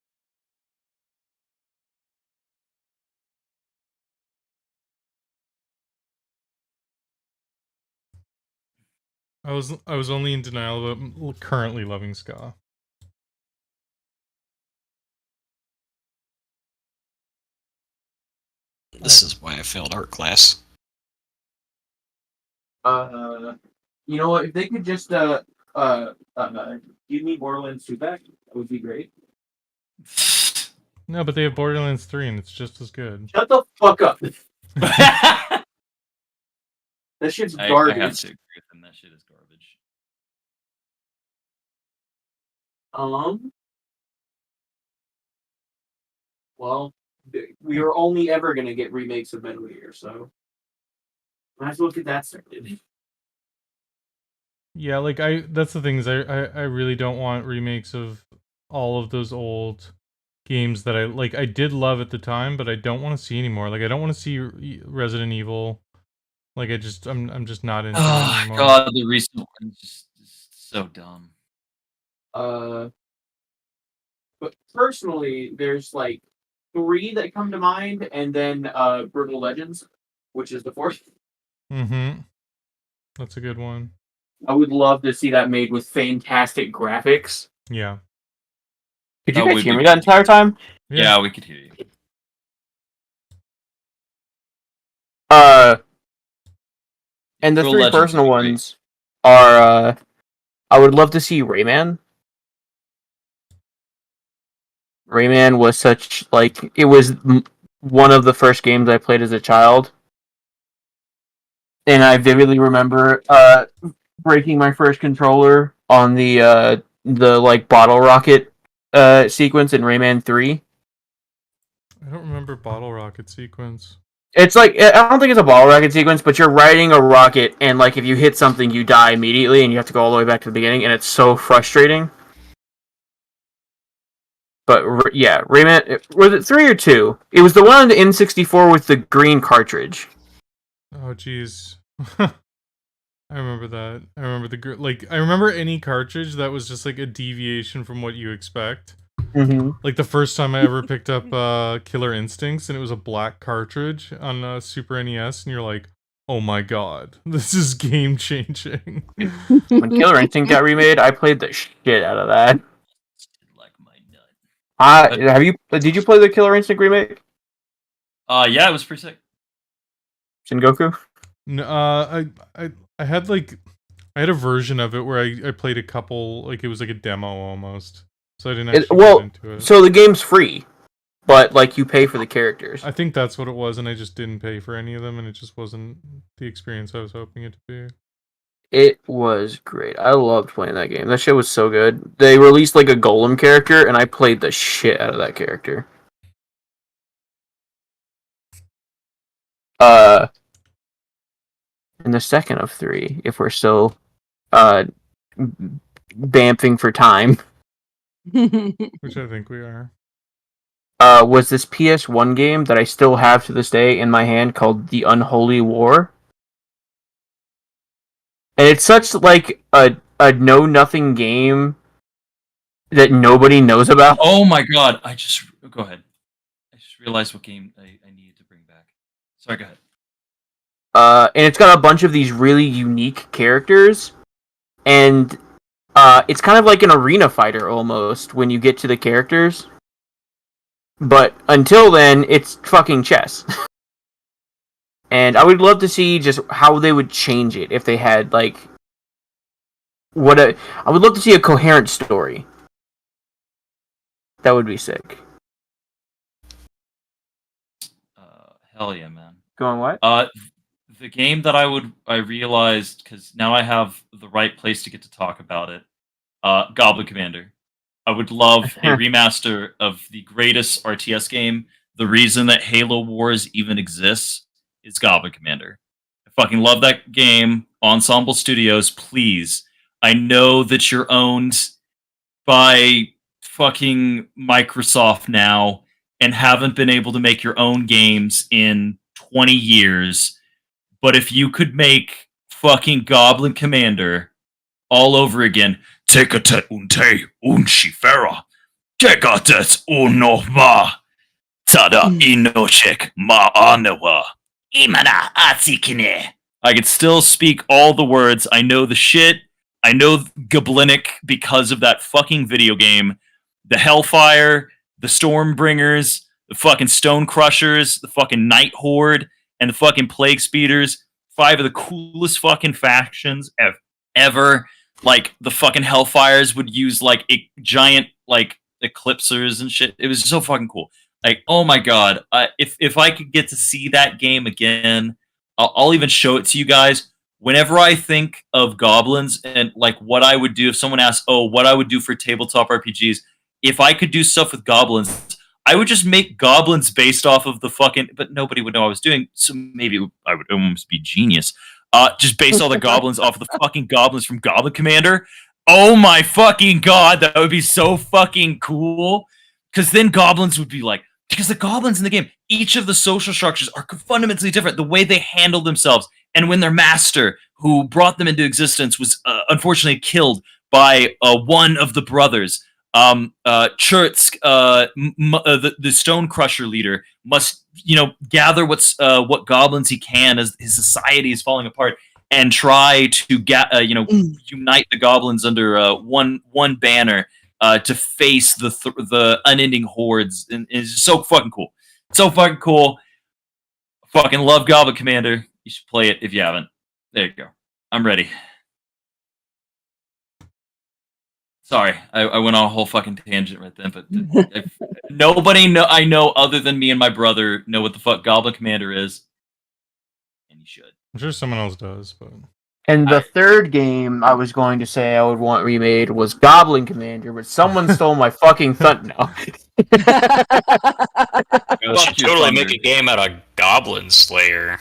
I was only in denial about currently loving ska. This is why I failed art class. You know what? If they could just give me Borderlands 2 back, that would be great. No, but they have Borderlands 3 and it's just as good. Shut the fuck up. That shit's garbage. I have to agree with them. That shit is garbage. Well, we are only ever gonna get remakes of Metal Gear, so might as well get that started. Yeah, like that's the thing is I really don't want remakes of all of those old games that I did love at the time, but I don't want to see anymore. Like I don't want to see Resident Evil. Like I'm just not into it anymore. God, the recent one is just so dumb. But personally, there's like 3 that come to mind, and then Brutal Legends, which is the 4th. Mm-hmm. That's a good one. I would love to see that made with fantastic graphics. Yeah. Could you guys hear me that entire time? Yeah, we could hear you. And the Brutal 3 Legends personal would be ones are, I would love to see Rayman. Rayman was such, like, it was one of the first games I played as a child. And I vividly remember breaking my first controller on the like bottle rocket sequence in Rayman 3. I don't remember Bottle Rocket sequence. It's like, I don't think it's a bottle rocket sequence, but you're riding a rocket, and like if you hit something, you die immediately, and you have to go all the way back to the beginning, and it's so frustrating. But yeah, Rayman, was it 3 or 2? It was the one on the N64 with the green cartridge. Oh jeez. I remember that. I remember I remember any cartridge that was just like a deviation from what you expect. Mm-hmm. Like the first time I ever picked up Killer Instincts and it was a black cartridge on Super NES, and you're like, oh my god, this is game changing. When Killer Instinct got remade, I played the shit out of that. Like my nut. Did you play the Killer Instinct remake? Yeah, it was pretty sick. Sengoku? No, I had a version of it where I played a couple, like it was like a demo almost. so I didn't actually get into it. So the game's free, but like you pay for the characters. I think that's what it was, and I just didn't pay for any of them, and it just wasn't the experience I was hoping it to be. It was great. I loved playing that game. That shit was so good. They released like a golem character, and I played the shit out of that character. And the second of 3, if we're still bamfing for time. Which I think we are. Was this PS1 game that I still have to this day in my hand called The Unholy War. And it's such like a know-nothing game that nobody knows about. Oh my god, go ahead. I just realized what game I needed to bring back. Sorry, go ahead. And it's got a bunch of these really unique characters, and it's kind of like an arena fighter almost when you get to the characters. But until then, it's fucking chess. And I would love to see just how they would change it if they had like I would love to see a coherent story. That would be sick. Hell yeah, man. Going what? The game that I realized, because now I have the right place to get to talk about it, Goblin Commander. I would love a remaster of the greatest RTS game. The reason that Halo Wars even exists is Goblin Commander. I fucking love that game. Ensemble Studios, please. I know that you're owned by fucking Microsoft now and haven't been able to make your own games in 20 years. But if you could make fucking Goblin Commander all over again, Tekatet unte unshifera, Tekatet unoma, Tada inoshek ma anawa, Imana atsikine. I could still speak all the words. I know the shit. I know Goblinic because of that fucking video game. The Hellfire, the Stormbringers, the fucking Stone Crushers, the fucking Night Horde, and the fucking Plague Speeders. 5 of the coolest fucking factions ever. Like, the fucking Hellfires would use, like, giant, like, Eclipsers and shit. It was so fucking cool. Like, oh my god. If I could get to see that game again, I'll even show it to you guys. Whenever I think of goblins and, like, what I would do, if someone asks, oh, what I would do for tabletop RPGs, if I could do stuff with goblins, I would just make goblins based off of the fucking... But nobody would know I was doing, so maybe I would almost be genius. Just based all the goblins off of the fucking goblins from Goblin Commander. Oh my fucking god, that would be so fucking cool. Because then goblins would be like... Because the goblins in the game, each of the social structures are fundamentally different. The way they handle themselves. And when their master, who brought them into existence, was unfortunately killed by one of the brothers... Churtsk, the Stone Crusher leader, must gather what goblins he can as his society is falling apart, and try to unite the goblins under one banner to face the unending hordes. And it's so fucking cool, so fucking cool. Fucking love Goblin Commander. You should play it if you haven't. There you go. I'm ready. Sorry, I went on a whole fucking tangent right then, but nobody I know other than me and my brother know what the fuck Goblin Commander is, and you should. I'm sure someone else does, but... And the third game I was going to say I would want remade was Goblin Commander, but someone stole my fucking thunder. No. You should totally make a game out of Goblin Slayer.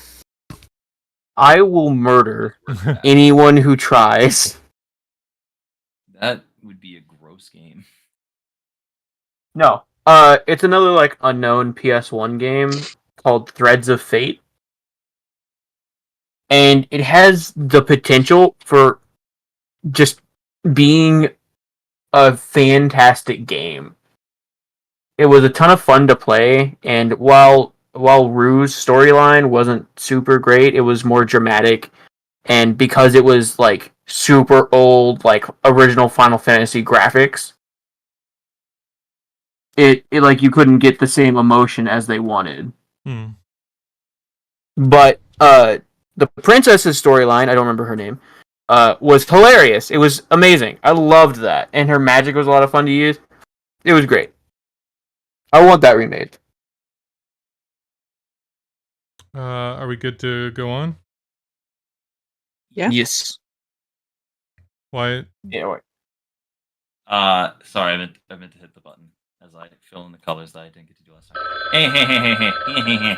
I will murder anyone who tries. That would be a gross game. No. It's another like unknown PS1 game called Threads of Fate. And it has the potential for just being a fantastic game. It was a ton of fun to play, and while Rue's storyline wasn't super great, it was more dramatic, and because it was like super old, like original Final Fantasy graphics, it like you couldn't get the same emotion as they wanted. But the princess's storyline, I don't remember her name, was hilarious. It was amazing. I loved that, and her magic was a lot of fun to use. It was great. I want that remade. Are we good to go on? Yeah. Yes. Wyatt? Yeah. Wait. Sorry, I meant to hit the button as I fill in the colors that I didn't get to do last time. Hey, hey, hey, hey, hey, hey,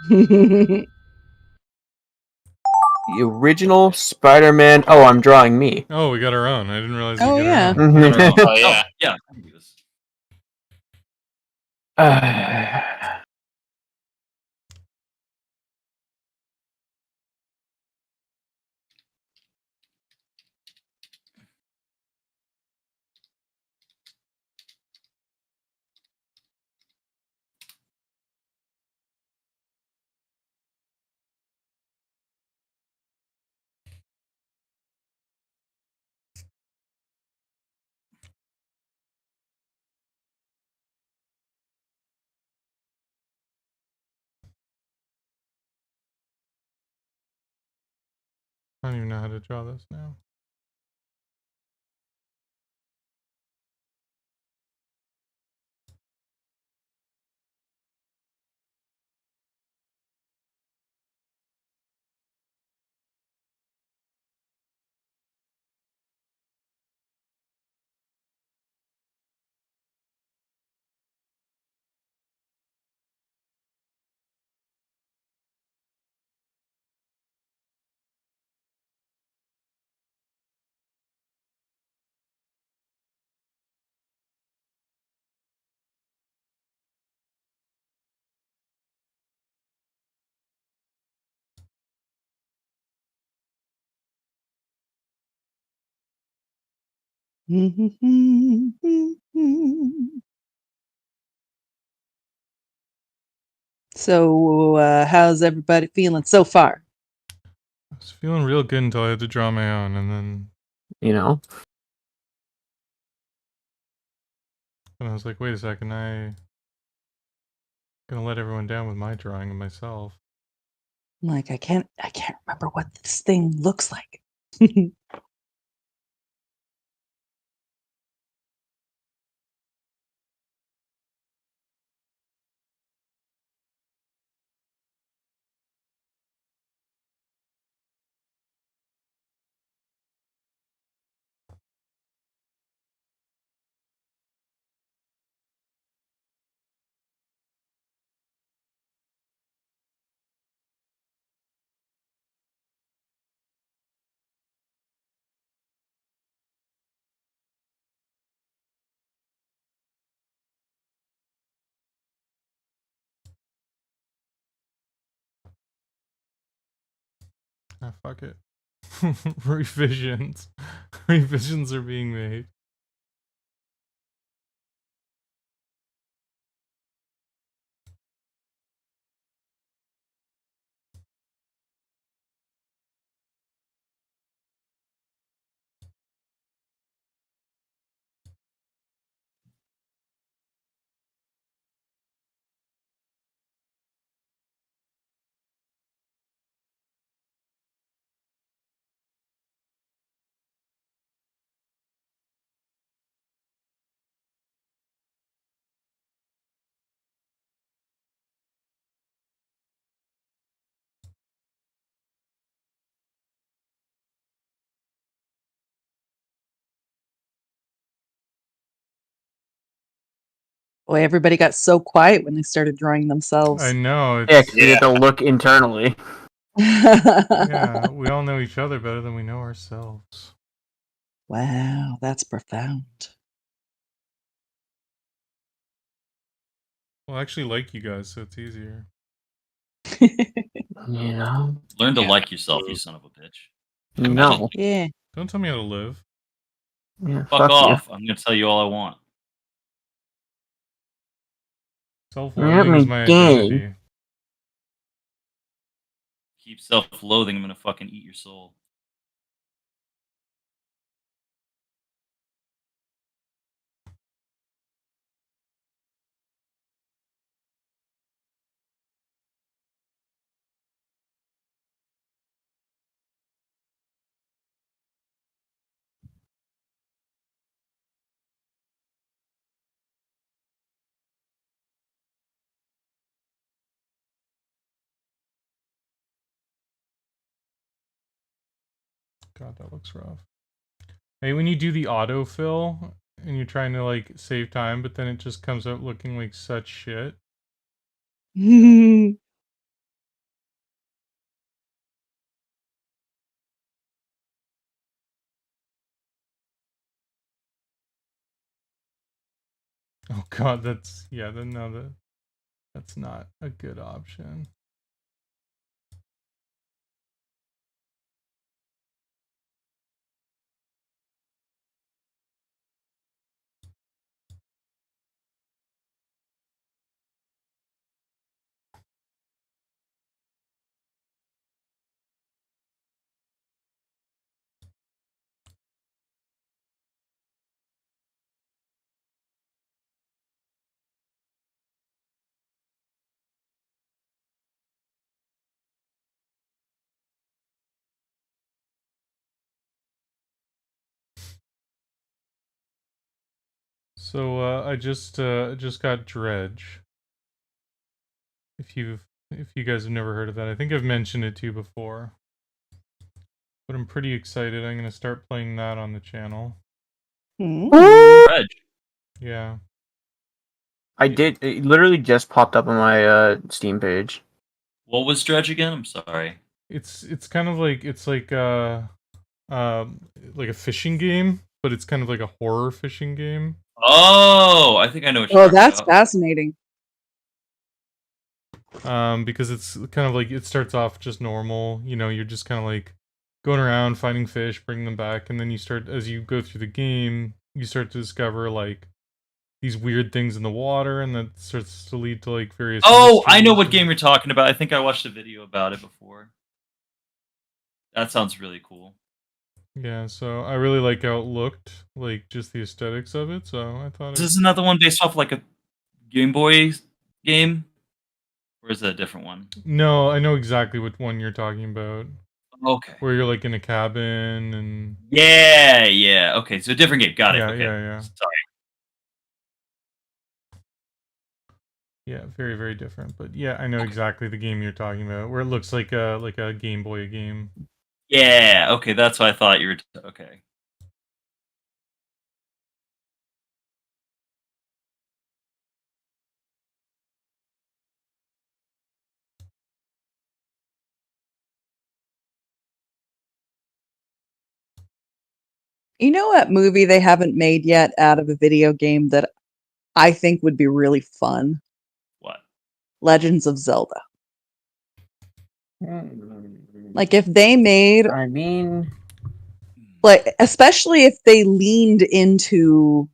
hey. The original Spider-Man. Oh, I'm drawing me. Oh, we got our own. I didn't realize Oh, we got yeah. our own. Oh yeah. Yeah. I don't even know how to draw this now. So, how's everybody feeling so far? I was feeling real good until I had to draw my own, and then You know. I was like, wait a second, I'm gonna let everyone down with my drawing of myself. Like, I can't remember what this thing looks like. Ah, fuck it. Revisions. Revisions are being made. Boy, everybody got so quiet when they started drawing themselves. I know. Yeah, It's, 'cause we had to look internally. yeah, we all know each other better than we know ourselves. Wow, that's profound. Well, I actually like you guys, so it's easier. You know. Learn to Yeah. like yourself, you son of a bitch. No. Yeah. Don't tell me how to live. Yeah, Fuck fuck you. off. I'm gonna tell you all I want. Self-loathing is my gay. identity. Keep self-loathing. I'm gonna fucking eat your soul. God, that looks rough. Hey, when you do the autofill and you're trying to like save time, but then it just comes out looking like such shit. Oh god, that's that's not a good option. So I just got Dredge. If you guys have never heard of that, I think I've mentioned it to you before. But I'm pretty excited. I'm gonna start playing that on the channel. Dredge. Yeah. I did. It literally just popped up on my Steam page. What was Dredge again? I'm sorry. It's kind of like like a fishing game, but it's kind of like a horror fishing game. Oh, I think I know what you're talking that's about. fascinating. Because it's kind of like it starts off just normal. You know, you're just kind of like going around finding fish, bringing them back, and then you start as you go through the game, you start to discover like these weird things in the water, and that starts to lead to like various. Oh, I know what game you're talking about. I think I watched a video about it before. That sounds really cool. Yeah, so I really like how it looked, like just the aesthetics of it. So I thought. Is this another one based off like a Game Boy game, or is it a different one? No, I know exactly what one you're talking about. Okay. Where you're like in a cabin and. Yeah. Okay, so a different game. Got it. Yeah, okay. yeah. Sorry. Yeah, very, very different. But yeah, I know exactly the game you're talking about, where it looks like a Game Boy game. Yeah. Okay, that's what I thought you were. Okay. You know what movie they haven't made yet out of a video game that I think would be really fun? What? Legends of Zelda. Like if they made, I mean, like especially if they leaned into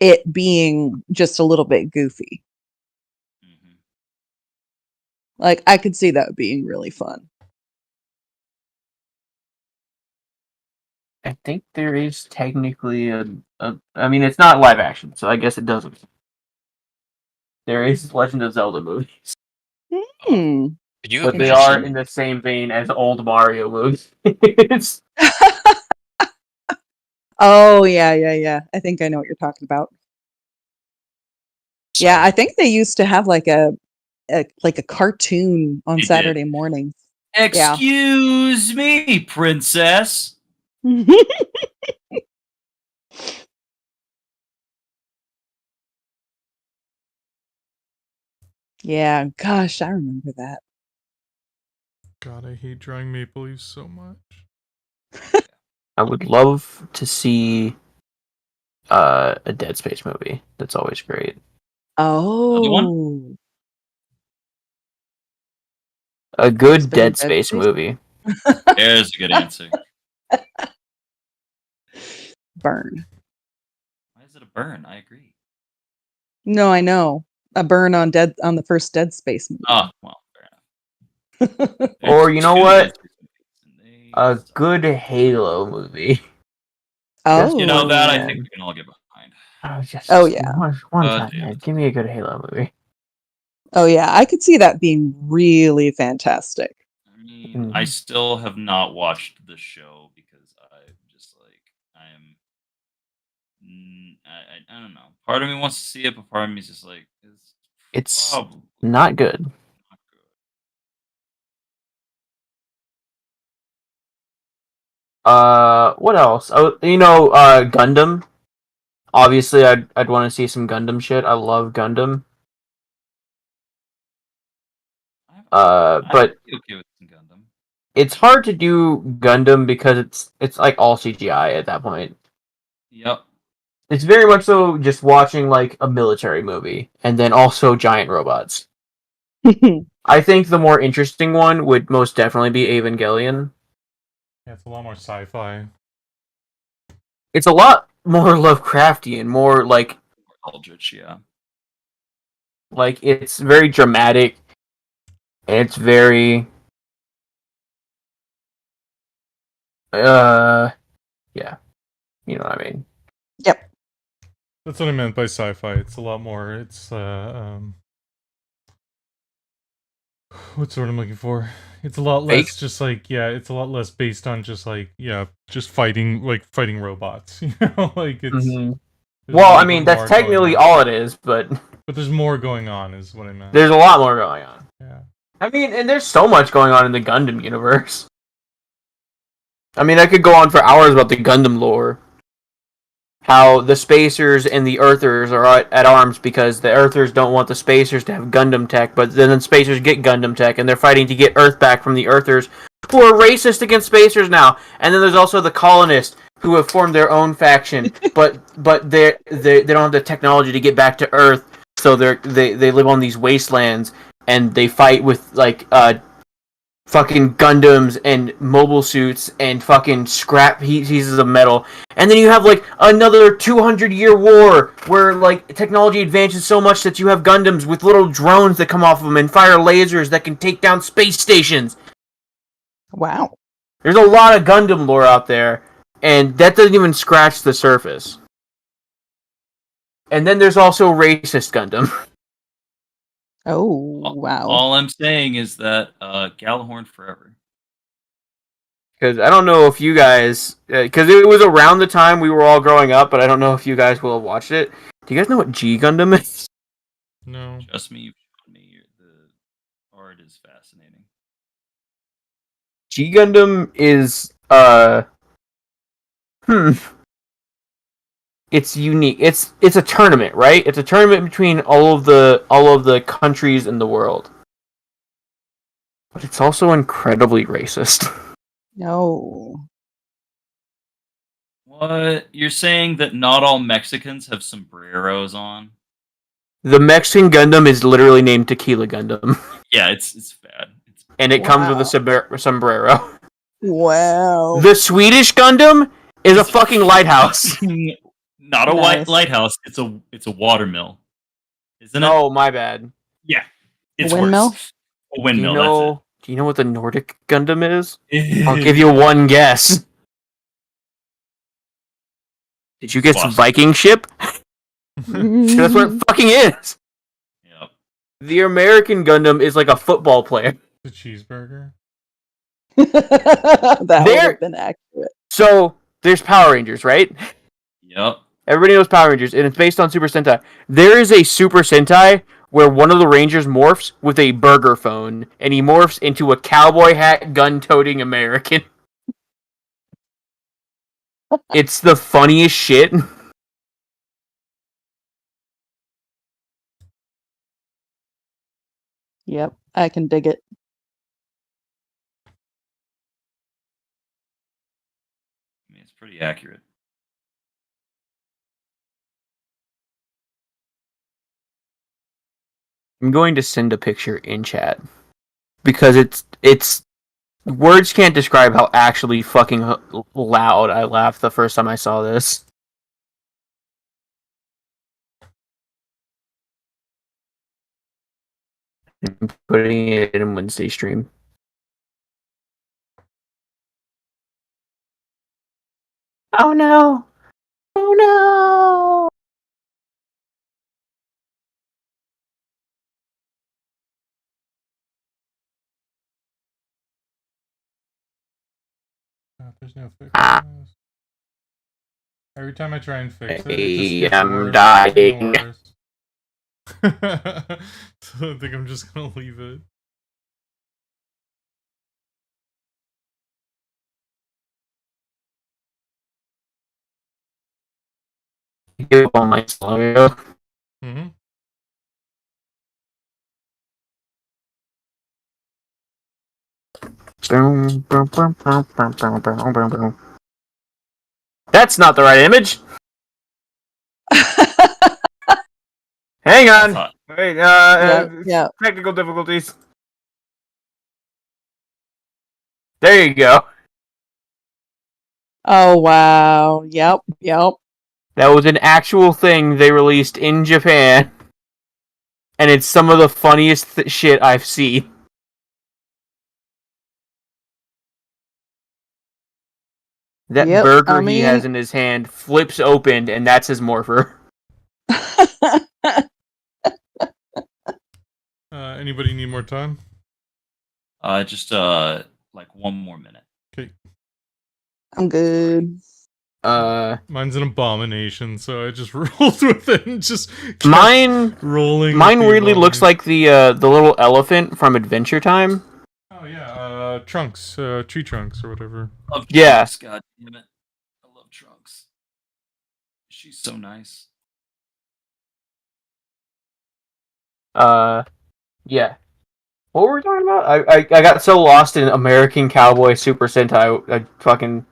it being just a little bit goofy. Mm-hmm. Like I could see that being really fun. I think there is technically a. I mean, it's not live action, so I guess it doesn't. There is Legend of Zelda movies. Hmm. But they are in the same vein as old Mario movies. Oh yeah. I think I know what you're talking about. Yeah, I think they used to have like a cartoon on Saturday mornings. Excuse me, princess. Yeah, gosh, I remember that. God, I hate drawing Maple Leafs so much. I would love to see a Dead Space movie. That's always great. Oh. A good Dead Space movie. There's a good answer. Burn. Why is it a burn? I agree. No, I know. A burn on the first Dead Space movie. Oh, well, fair enough. Or you know what? A good Halo movie. Oh, you know that I think we can all get behind. Oh yeah. One time, man. Give me a good Halo movie. Oh yeah, I could see that being really fantastic. I mean, I still have not watched the show because I'm just like I don't know. Part of me wants to see it, but part of me is just like it's not good. Not good. What else? Oh, Gundam. Obviously, I'd want to see some Gundam shit. I love Gundam. But okay with some Gundam. It's hard to do Gundam because it's like all CGI at that point. Yep. It's very much so just watching like a military movie and then also giant robots. I think the more interesting one would most definitely be Evangelion. Yeah, it's a lot more sci-fi. It's a lot more Lovecraftian, more like Eldritch, yeah. Like it's very dramatic. And it's very yeah. You know what I mean? Yep. That's what I meant by sci-fi. It's a lot more. It's what's the word I'm looking for? It's a lot less just like it's a lot less based on just like just fighting robots. You know, like it's. Mm-hmm. Well, I mean that's technically all it is, but there's more going on, is what I meant. There's a lot more going on. Yeah. I mean, and there's so much going on in the Gundam universe. I mean, I could go on for hours about the Gundam lore. How the Spacers and the Earthers are at arms because the Earthers don't want the Spacers to have Gundam tech, but then the Spacers get Gundam tech, and they're fighting to get Earth back from the Earthers, who are racist against Spacers now. And then there's also the colonists, who have formed their own faction, but they don't have the technology to get back to Earth, so they live on these wastelands, and they fight with like fucking Gundams and mobile suits and fucking scrap pieces of metal. And then you have like another 200-year war where like technology advances so much that you have Gundams with little drones that come off of them and fire lasers that can take down space stations. Wow. There's a lot of Gundam lore out there, and that doesn't even scratch the surface. And then there's also racist Gundam. Oh, wow. All I'm saying is that Galahorn forever. Because I don't know if you guys... Because it was around the time we were all growing up, but I don't know if you guys will have watched it. Do you guys know what G Gundam is? No. Trust me, you've shown me. The art is fascinating. G Gundam is... It's unique. It's a tournament, right? It's a tournament between all of the countries in the world. But it's also incredibly racist. No. What? You're saying that not all Mexicans have sombreros on? The Mexican Gundam is literally named Tequila Gundam. Yeah, it's bad. And it comes with a sombrero. Wow. The Swedish Gundam is a fucking lighthouse. Not a white lighthouse. It's a watermill, isn't it? Oh, my bad. Yeah, it's windmill. Worse. A windmill. Do you know what the Nordic Gundam is? I'll give you one guess. Did you guess Viking ship? That's what it fucking is. Yep. The American Gundam is like a football player. The cheeseburger. That would have been accurate. So there's Power Rangers, right? Yep. Everybody knows Power Rangers, and it's based on Super Sentai. There is a Super Sentai where one of the Rangers morphs with a burger phone, and he morphs into a cowboy hat, gun-toting American. It's the funniest shit. Yep, I can dig it. I mean, it's pretty accurate. I'm going to send a picture in chat because it's words can't describe how actually fucking loud I laughed the first time I saw this. I'm putting it in Wednesday stream. Oh no! Oh no! There's no fix on this. Every time I try and fix it, it just gets I'm worse dying. and worse. So I think I'm just gonna leave it. give up on my slow. Mm-hmm. That's not the right image. Hang on. Wait, yeah. technical difficulties. There you go. Oh wow. Yep. That was an actual thing they released in Japan. And it's some of the funniest shit I've seen. That burger he has in his hand flips open, and that's his morpher. Anybody need more time? Just like 1 more minute. Okay. I'm good. Mine's an abomination, so I just rolled with it and just mine rolling. Mine weirdly looks like the little elephant from Adventure Time. Oh yeah, Trunks, Tree Trunks or whatever. Love yeah. Trunks, God damn it. I love Trunks. She's so nice. Yeah. What were we talking about? I got so lost in American Cowboy Super Sentai. I fucking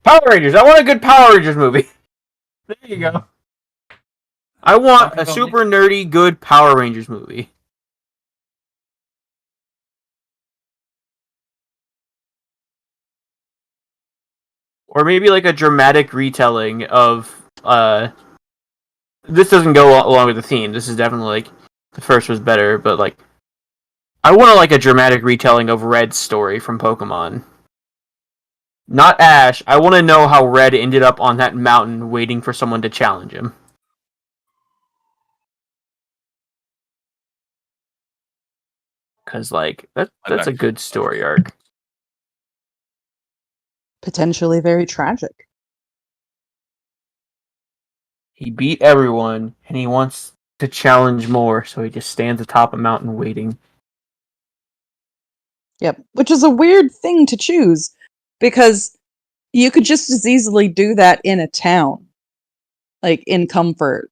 Power Rangers. I want a good Power Rangers movie. There you go. I want a super nerdy good Power Rangers movie. Or maybe like a dramatic retelling of this doesn't go along with the theme. This is definitely like the first was better, but like I want like a dramatic retelling of Red's story from Pokemon. Not Ash. I want to know how Red ended up on that mountain waiting for someone to challenge him. Cause like that's a good story arc. Potentially very tragic. He beat everyone, and he wants to challenge more, so he just stands atop a mountain waiting. Yep, which is a weird thing to choose, because you could just as easily do that in a town, like in comfort.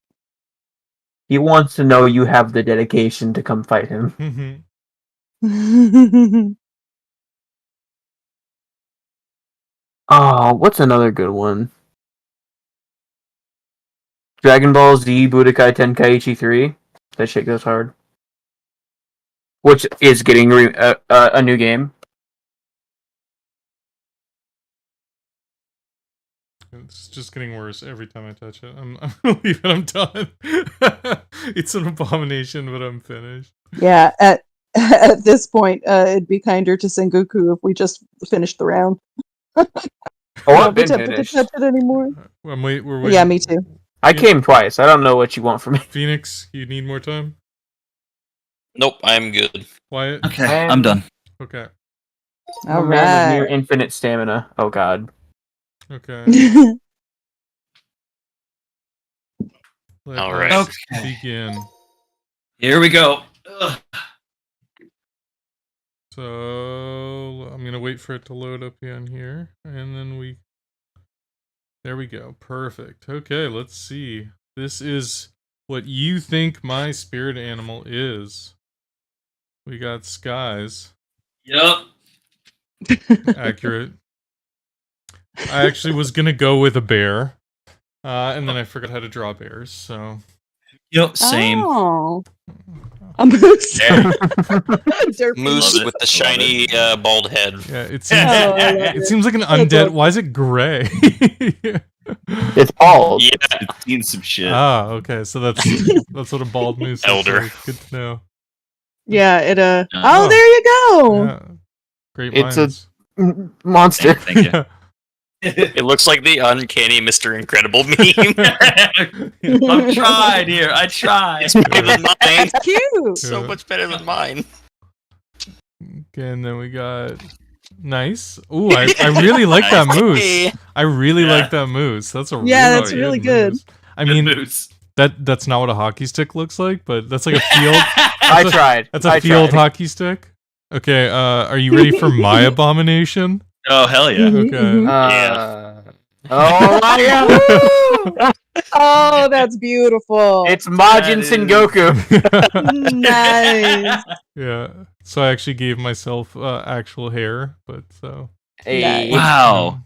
He wants to know you have the dedication to come fight him. Oh, what's another good one? Dragon Ball Z Budokai Tenkaichi 3. That shit goes hard. Which is getting a new game. It's just getting worse every time I touch it. I'm gonna leave it. I'm done. It's an abomination, but I'm finished. Yeah, at this point, it'd be kinder to Sengoku if we just finished the round. I've been finished. To touch it anymore. We're waiting. Yeah, me too. I came twice. I don't know what you want from me. Phoenix, you need more time? Nope, I'm good. Wyatt? Okay, I'm done. Okay. All Man of right. near infinite stamina. Oh god. Okay. All right. Okay. Begin. Here we go. Ugh. So I'm gonna wait for it to load up on here, and then there we go. Perfect. Okay, let's see. This is what you think my spirit animal is. We got skies. Yep. Accurate. I actually was gonna go with a bear, and then I forgot how to draw bears. So. Yep. Same. Oh. A moose. Moose with the shiny bald head. Yeah, it seems like an undead. Why is it gray? It's bald. Yeah, It's seen some shit. Ah, okay. So that's what a bald moose Elder. looks like. Good to know. Yeah, it Oh. there you go. Yeah. Great It's minds. Monster. Thank you. It looks like the uncanny Mr. Incredible meme. I'm trying here. I tried. It's better than mine. That's cute. So much better than mine. Okay, and then we got nice. Ooh, I really like that moose. I really like that moose. That's a that's really good. Moose. I mean, moose. that's not what a hockey stick looks like, but that's like a field. I tried. That's a field hockey stick. Okay, are you ready for my abomination? Oh hell yeah! Okay. Oh my god! Oh, that's beautiful. It's Majin Sengoku. Nice. Yeah. So I actually gave myself actual hair, but so. Hey. Wow.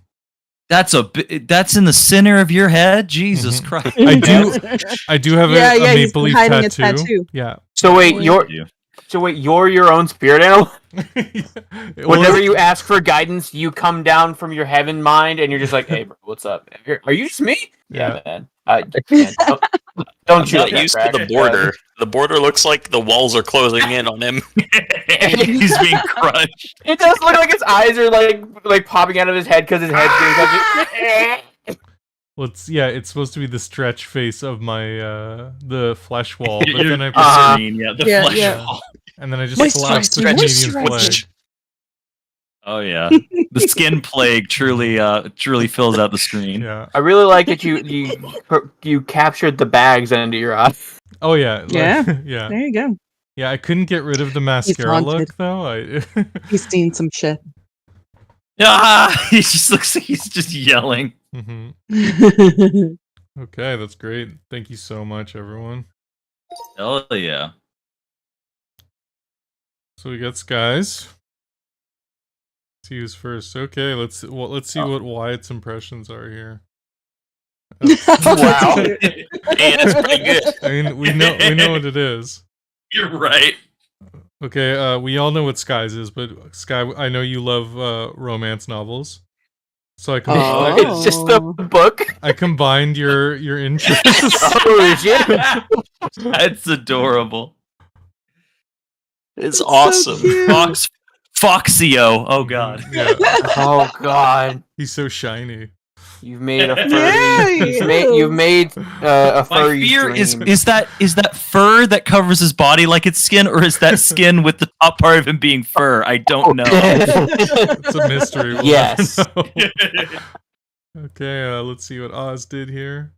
That's in the center of your head? Jesus Christ. I do have a maple leaf tattoo. Yeah. So wait, you're your own spirit animal? Whenever you ask for guidance, you come down from your heaven mind and you're just like, "Hey, bro, what's up? Are you just me?" Yeah, man. Don't I'm not used to the border. The border looks like the walls are closing in on him. He's being crushed. It does look like his eyes are like popping out of his head because his head's getting well, it's supposed to be the stretch face of my the flesh wall, but then I flesh wall. And then I just slapped the Canadian flag. Oh yeah, the skin plague truly fills out the screen. Yeah, I really like that you captured the bags under your eyes. Oh yeah, yeah. Yeah. There you go. Yeah, I couldn't get rid of the mascara look though. He's seen some shit. He just looks like he's just yelling. Mm-hmm. Okay, that's great. Thank you so much, everyone. Hell yeah. So we got Skies. Let's see who's first. Okay, let's see what Wyatt's impressions are here. Wow. It's pretty good. I mean, we know what it is. You're right. Okay, we all know what Skies is, but Sky, I know you love romance novels. So it's just the book. I combined your interests. Oh shit! That's adorable. It's awesome. So Foxio. Oh god. Yeah. Oh god. He's so shiny. You've made a furry. You've made a furry. My fear dream. is that fur that covers his body like it's skin, or is that skin with the top part of him being fur? I don't know. It's a mystery. Yes. Okay, let's see what Oz did here.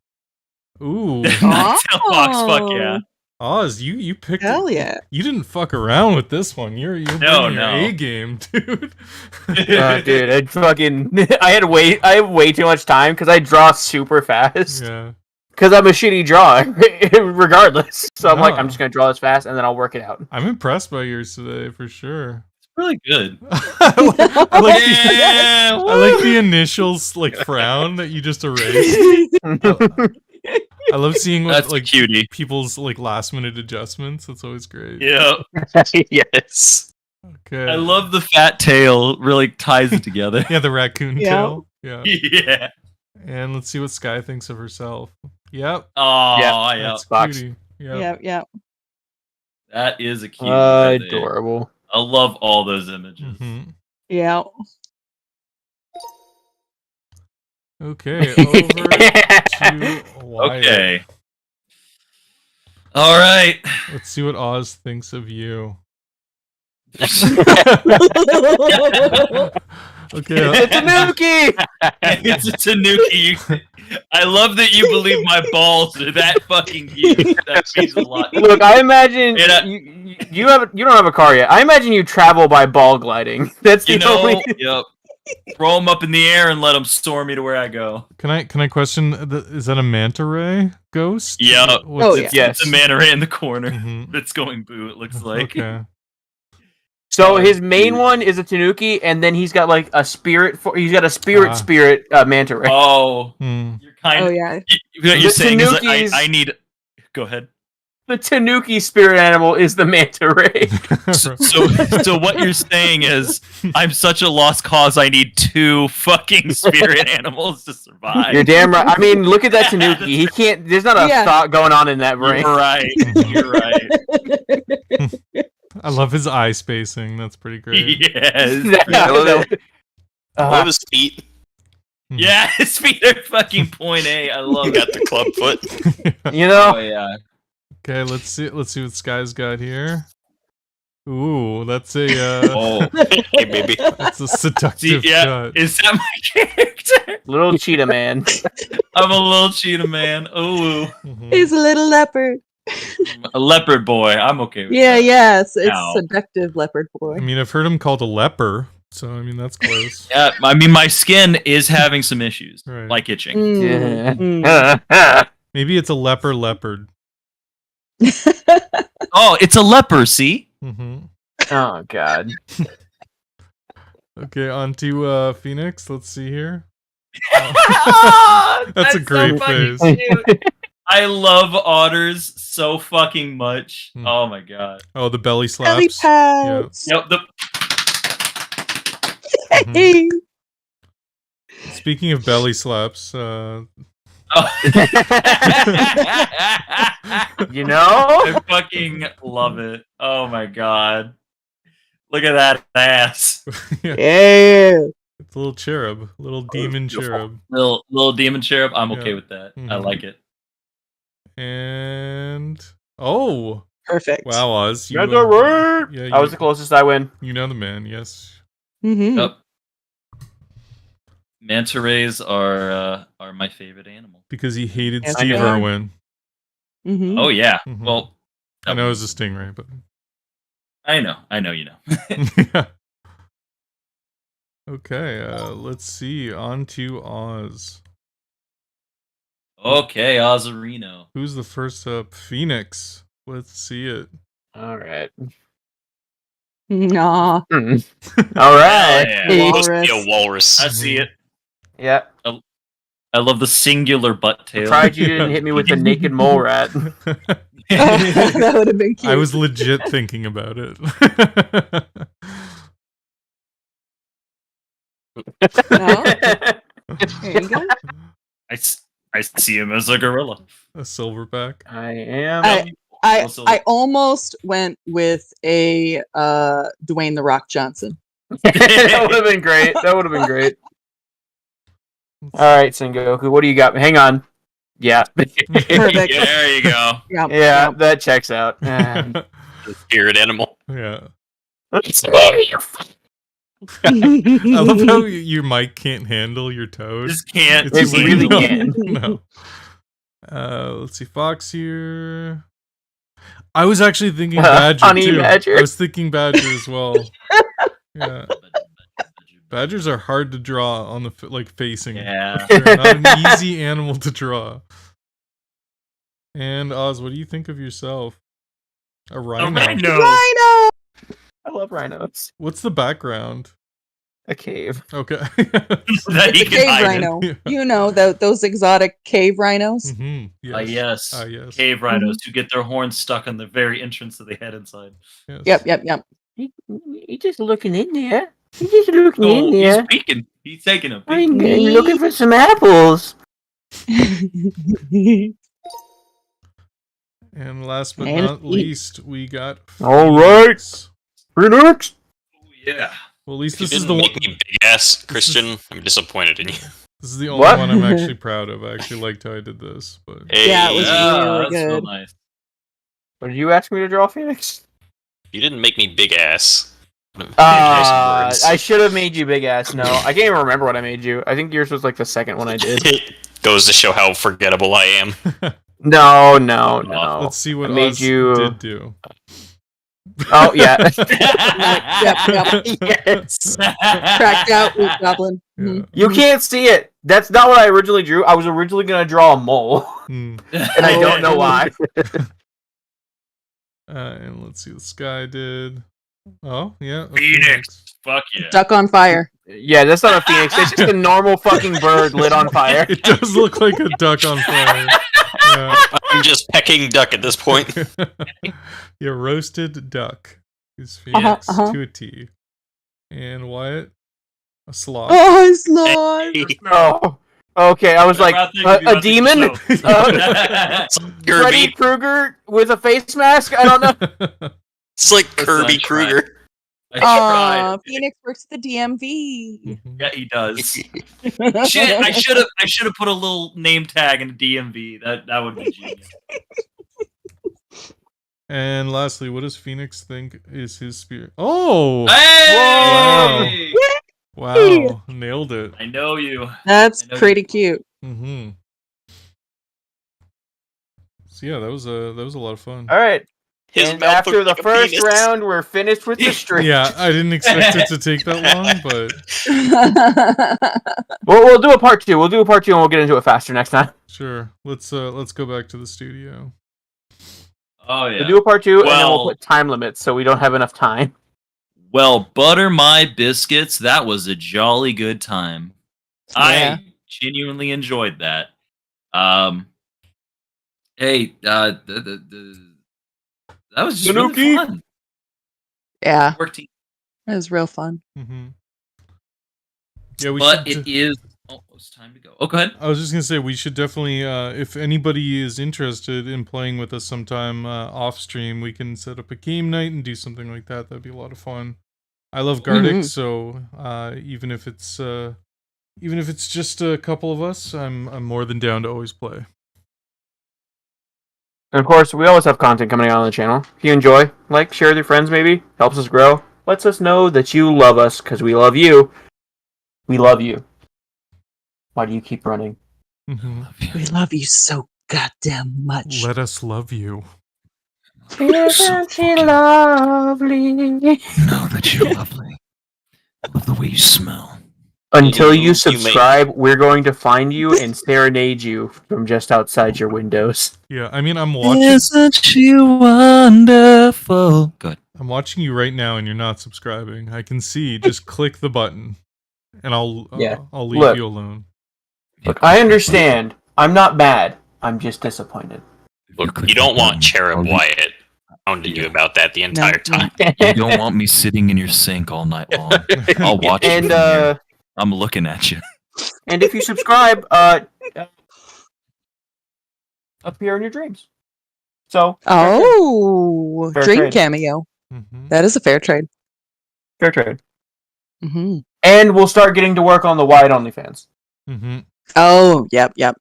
Ooh. Nighttail Fox, fuck yeah. Oz, you picked. Hell yeah! You didn't fuck around with this one. You're bringing your A game, dude. Dude, I have way too much time because I draw super fast. Yeah. Because I'm a shitty drawer, regardless. So I'm like, I'm just gonna draw this fast and then I'll work it out. I'm impressed by yours today for sure. It's really good. I like the initials like frown that you just erased. I love seeing what, like cutie. People's like last minute adjustments. That's always great. Yeah. Yes. Okay. I love the fat tail. Really ties it together. Yeah, the raccoon tail. Yeah. Yeah. And let's see what Sky thinks of herself. Yep. Oh yeah. That's Fox. cutie. Yep. That is a cute. Right there. Adorable. I love all those images. Mm-hmm. Yeah. Okay, over to Wyatt. Okay. All right. Let's see what Oz thinks of you. Okay. It's a tanuki! It's a tanuki. I love that you believe my balls are that fucking huge. That means a lot. Look, I imagine you don't have a car yet. I imagine you travel by ball gliding. That's the only. Yep. Throw them up in the air and let them storm me to where I go. Can I question? Is that a manta ray ghost? Yeah. Yes. It's a manta ray in the corner Mhm. that's going boo. It looks like. Okay. So his main one is a tanuki, and then he's got like a spirit. He's got a spirit manta ray. Oh, Hmm. you're kind of. Oh yeah. What you're saying is tanukis- I need. Go ahead. The tanuki spirit animal is the manta ray. So what you're saying is I'm such a lost cause. I need 2 fucking spirit animals to survive. You're damn right. I mean, look at that tanuki. He can't. There's not a thought going on in that brain. You're right. You're right. I love his eye spacing. That's pretty great. Yes. I love his feet. Yeah, his feet are fucking point A. I love Got the club foot. You know. Oh yeah. Okay, let's see what Sky's got here. Ooh, that's a Hey baby. that's a seductive shot. Is that my character? Little cheetah man. I'm a little cheetah man. Ooh. Mhm. He's a little leopard. A leopard boy. I'm okay with Yeah, that. yes. It's Ow. seductive leopard boy. I mean, I've heard him called a leper, so I mean that's close. Yeah, I mean my skin is having some issues, Right. like itching. Mm, mm. Maybe it's a leopard. Oh, it's a leper, see? Oh, God. Okay, on to Phoenix. Let's see here. That's a great face. I love otters so fucking much. Oh my god. Oh, the belly Belly slaps. pats. Yep. Speaking of belly slaps, You know? I fucking love it. Oh my god. Look at that ass. Yeah. It's a little cherub, little demon cherub. Little demon cherub. I'm okay with that. I like it. And perfect. Wow, Oz. You guys are right. Yeah, I was the closest. I win. You know the man. Yes. Yep. Manta rays are my favorite animal because he hated Yes, Steve they are. Irwin. Oh yeah. Well, I know it was a stingray, but I know you know. Yeah. Okay, let's see. On to Oz. Okay, Ozarino. Who's the first up? Phoenix. Let's see it. All right. Nah. All right. Yeah. Supposed to be a walrus. I see it. Yeah. I love the singular butt tail. Tried you didn't hit me with the naked mole rat. That would have been cute. I was legit thinking about it. No? There you go. I see him as a gorilla. A silverback. I am. I almost went with a Dwayne the Rock Johnson. That would have been great. That would have been great. All right, Sengoku, what do you got? Hang on. Yeah. Perfect. There you go. Yeah, that checks out. The spirit animal. Yeah. It's I love how your mic can't handle your toes. Just can't. It's just It really can't. No. Let's see, Fox here. I was actually thinking Badger Honey too. Badger. I was thinking Badger as well. Yeah. Badgers are hard to draw on the facing. Yeah. They're not an easy animal to draw. And Oz, what do you think of yourself? A rhino. Rhino. Rhino! I love rhinos. What's the background? A cave. Okay. That It's he a can cave hide in. rhino. You know, those exotic cave rhinos. Yes. Yes. Yes. Cave rhinos who get their horns stuck on the very entrance that they head inside. Yes. Yep. He's just looking in there. He's just looking in He's there. peeking. He's taking a I'm peek. looking for some apples. And last but And not least, we got All right. Phoenix. Phoenix. Yeah. Well, at least You this is didn't the one. make me big ass, Christian. I'm disappointed in you. This is the only What? one I'm actually proud of. I actually liked how I did this, but Hey, Yeah, it was really that's real good. nice. What did you ask me to draw, Phoenix? you didn't make me big ass. Nice words. I should have made you big ass. No, I can't even remember what I made you. I think yours was like the second one I did. It goes to show how forgettable I am. No. let's see what I made Oz you. did do. Oh yeah. Yep. Yes. Cracked out Root Goblin. Yeah. You can't see it. That's not what I originally drew. I was originally gonna draw a mole, Hmm. and I don't know why. And let's see what Sky did. Oh, yeah. a Phoenix. Fuck yeah. Duck on fire. Yeah, that's not a phoenix. It's just a normal fucking bird lit on fire. It does look like a duck on fire. Yeah. I'm just pecking duck at this point. Yeah, roasted duck is Phoenix to a T. And Wyatt, a sloth. Oh, it's live. Oh, okay. I was like, a demon? Freddy Kirby. Krueger with a face mask? I don't know. It's like That's Kirby not Krueger. I tried. Phoenix works at the DMV. Mhm. Yeah, he does. Shit, I should have put a little name tag in DMV. That would be genius. And lastly, what does Phoenix think is his spirit? Oh! Hey! Wow. Nailed it. I know you. That's I know pretty cute. Mm-hmm. So yeah, that was a lot of fun. All right. And after the first round, we're finished with the stream. Yeah, I didn't expect it to take that long, but we'll do a part 2. We'll do a part 2, and we'll get into it faster next time. sure. Let's go back to the studio. Oh yeah. We'll do a part 2, and then we'll put time limits so we don't have enough time. Well, butter my biscuits. That was a jolly good time. Yeah. I genuinely enjoyed that. Hey, that was just really fun. Yeah, It was real fun. Mm-hmm. Yeah, but it is almost time to go. Oh, go ahead. I was just gonna say we should definitely, if anybody is interested in playing with us sometime off stream, we can set up a game night and do something like that. That'd be a lot of fun. I love Gardic, so even if it's just a couple of us, I'm more than down to always play. And of course, we always have content coming out on the channel. If you enjoy, like, share with your friends maybe, helps us grow, lets us know that you love us, because we love you. We love you. Why do you keep running? Mm-hmm. We love you so goddamn much. Let us love you. Isn't she lovely? Know that you're lovely. I love the way you smell. Until you subscribe, we're going to find you and serenade you from just outside your windows. Yeah, I mean, I'm watching. Isn't she wonderful? Good. I'm watching you right now, and you're not subscribing. I can see. Just click the button, and I'll leave you alone. Look, I understand. I'm not mad. I'm just disappointed. Look, you don't want Cherub Wyatt hounding you about that the entire time. You don't want me sitting in your sink all night long. I'll watch it. And I'm looking at you. And if you subscribe, appear in your dreams. So. Fair dream trade. Cameo. Mm-hmm. That is a fair trade. Fair trade. Mm-hmm. And we'll start getting to work on the Wyatt OnlyFans. Mm-hmm. Oh, yep. Yeah,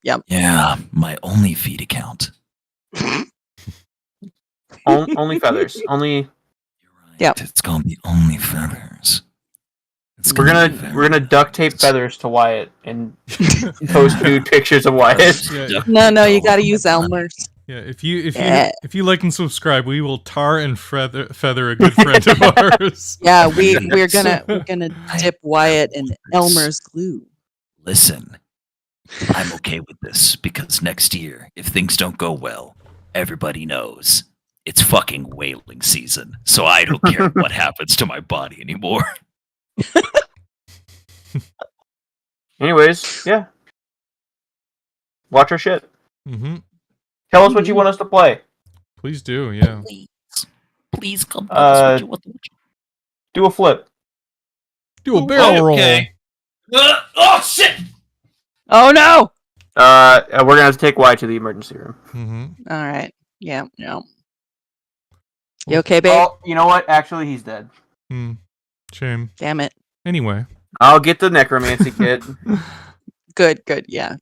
my OnlyFeed account. Only feathers. Only. You're right. Yep. It's gonna be only feathers. We're gonna duct tape feathers to Wyatt and post nude pictures of Wyatt. No, you gotta use Elmer's. Yeah, if you like and subscribe, we will tar and feather a good friend of ours. Yeah, we're gonna dip Wyatt in Elmer's glue. Listen, I'm okay with this because next year, if things don't go well, everybody knows it's fucking whaling season. So I don't care what happens to my body anymore. Anyways, yeah. Watch our shit. Mm-hmm. Tell us what you want us to play. Please do, yeah. Please come tell us what you want to watch. Do a flip. Do a barrel roll. Oh shit! Oh no! We're gonna have to take Y to the emergency room. Mm-hmm. All right. Yeah. You okay, babe? Oh, you know what? Actually, he's dead. Shame. Damn it. Anyway. I'll get the necromancy kit. Good. Yeah.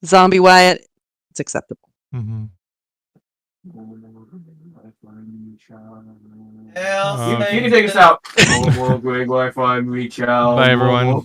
Zombie Wyatt, it's acceptable. Mm-hmm. You can take us out. Bye, everyone.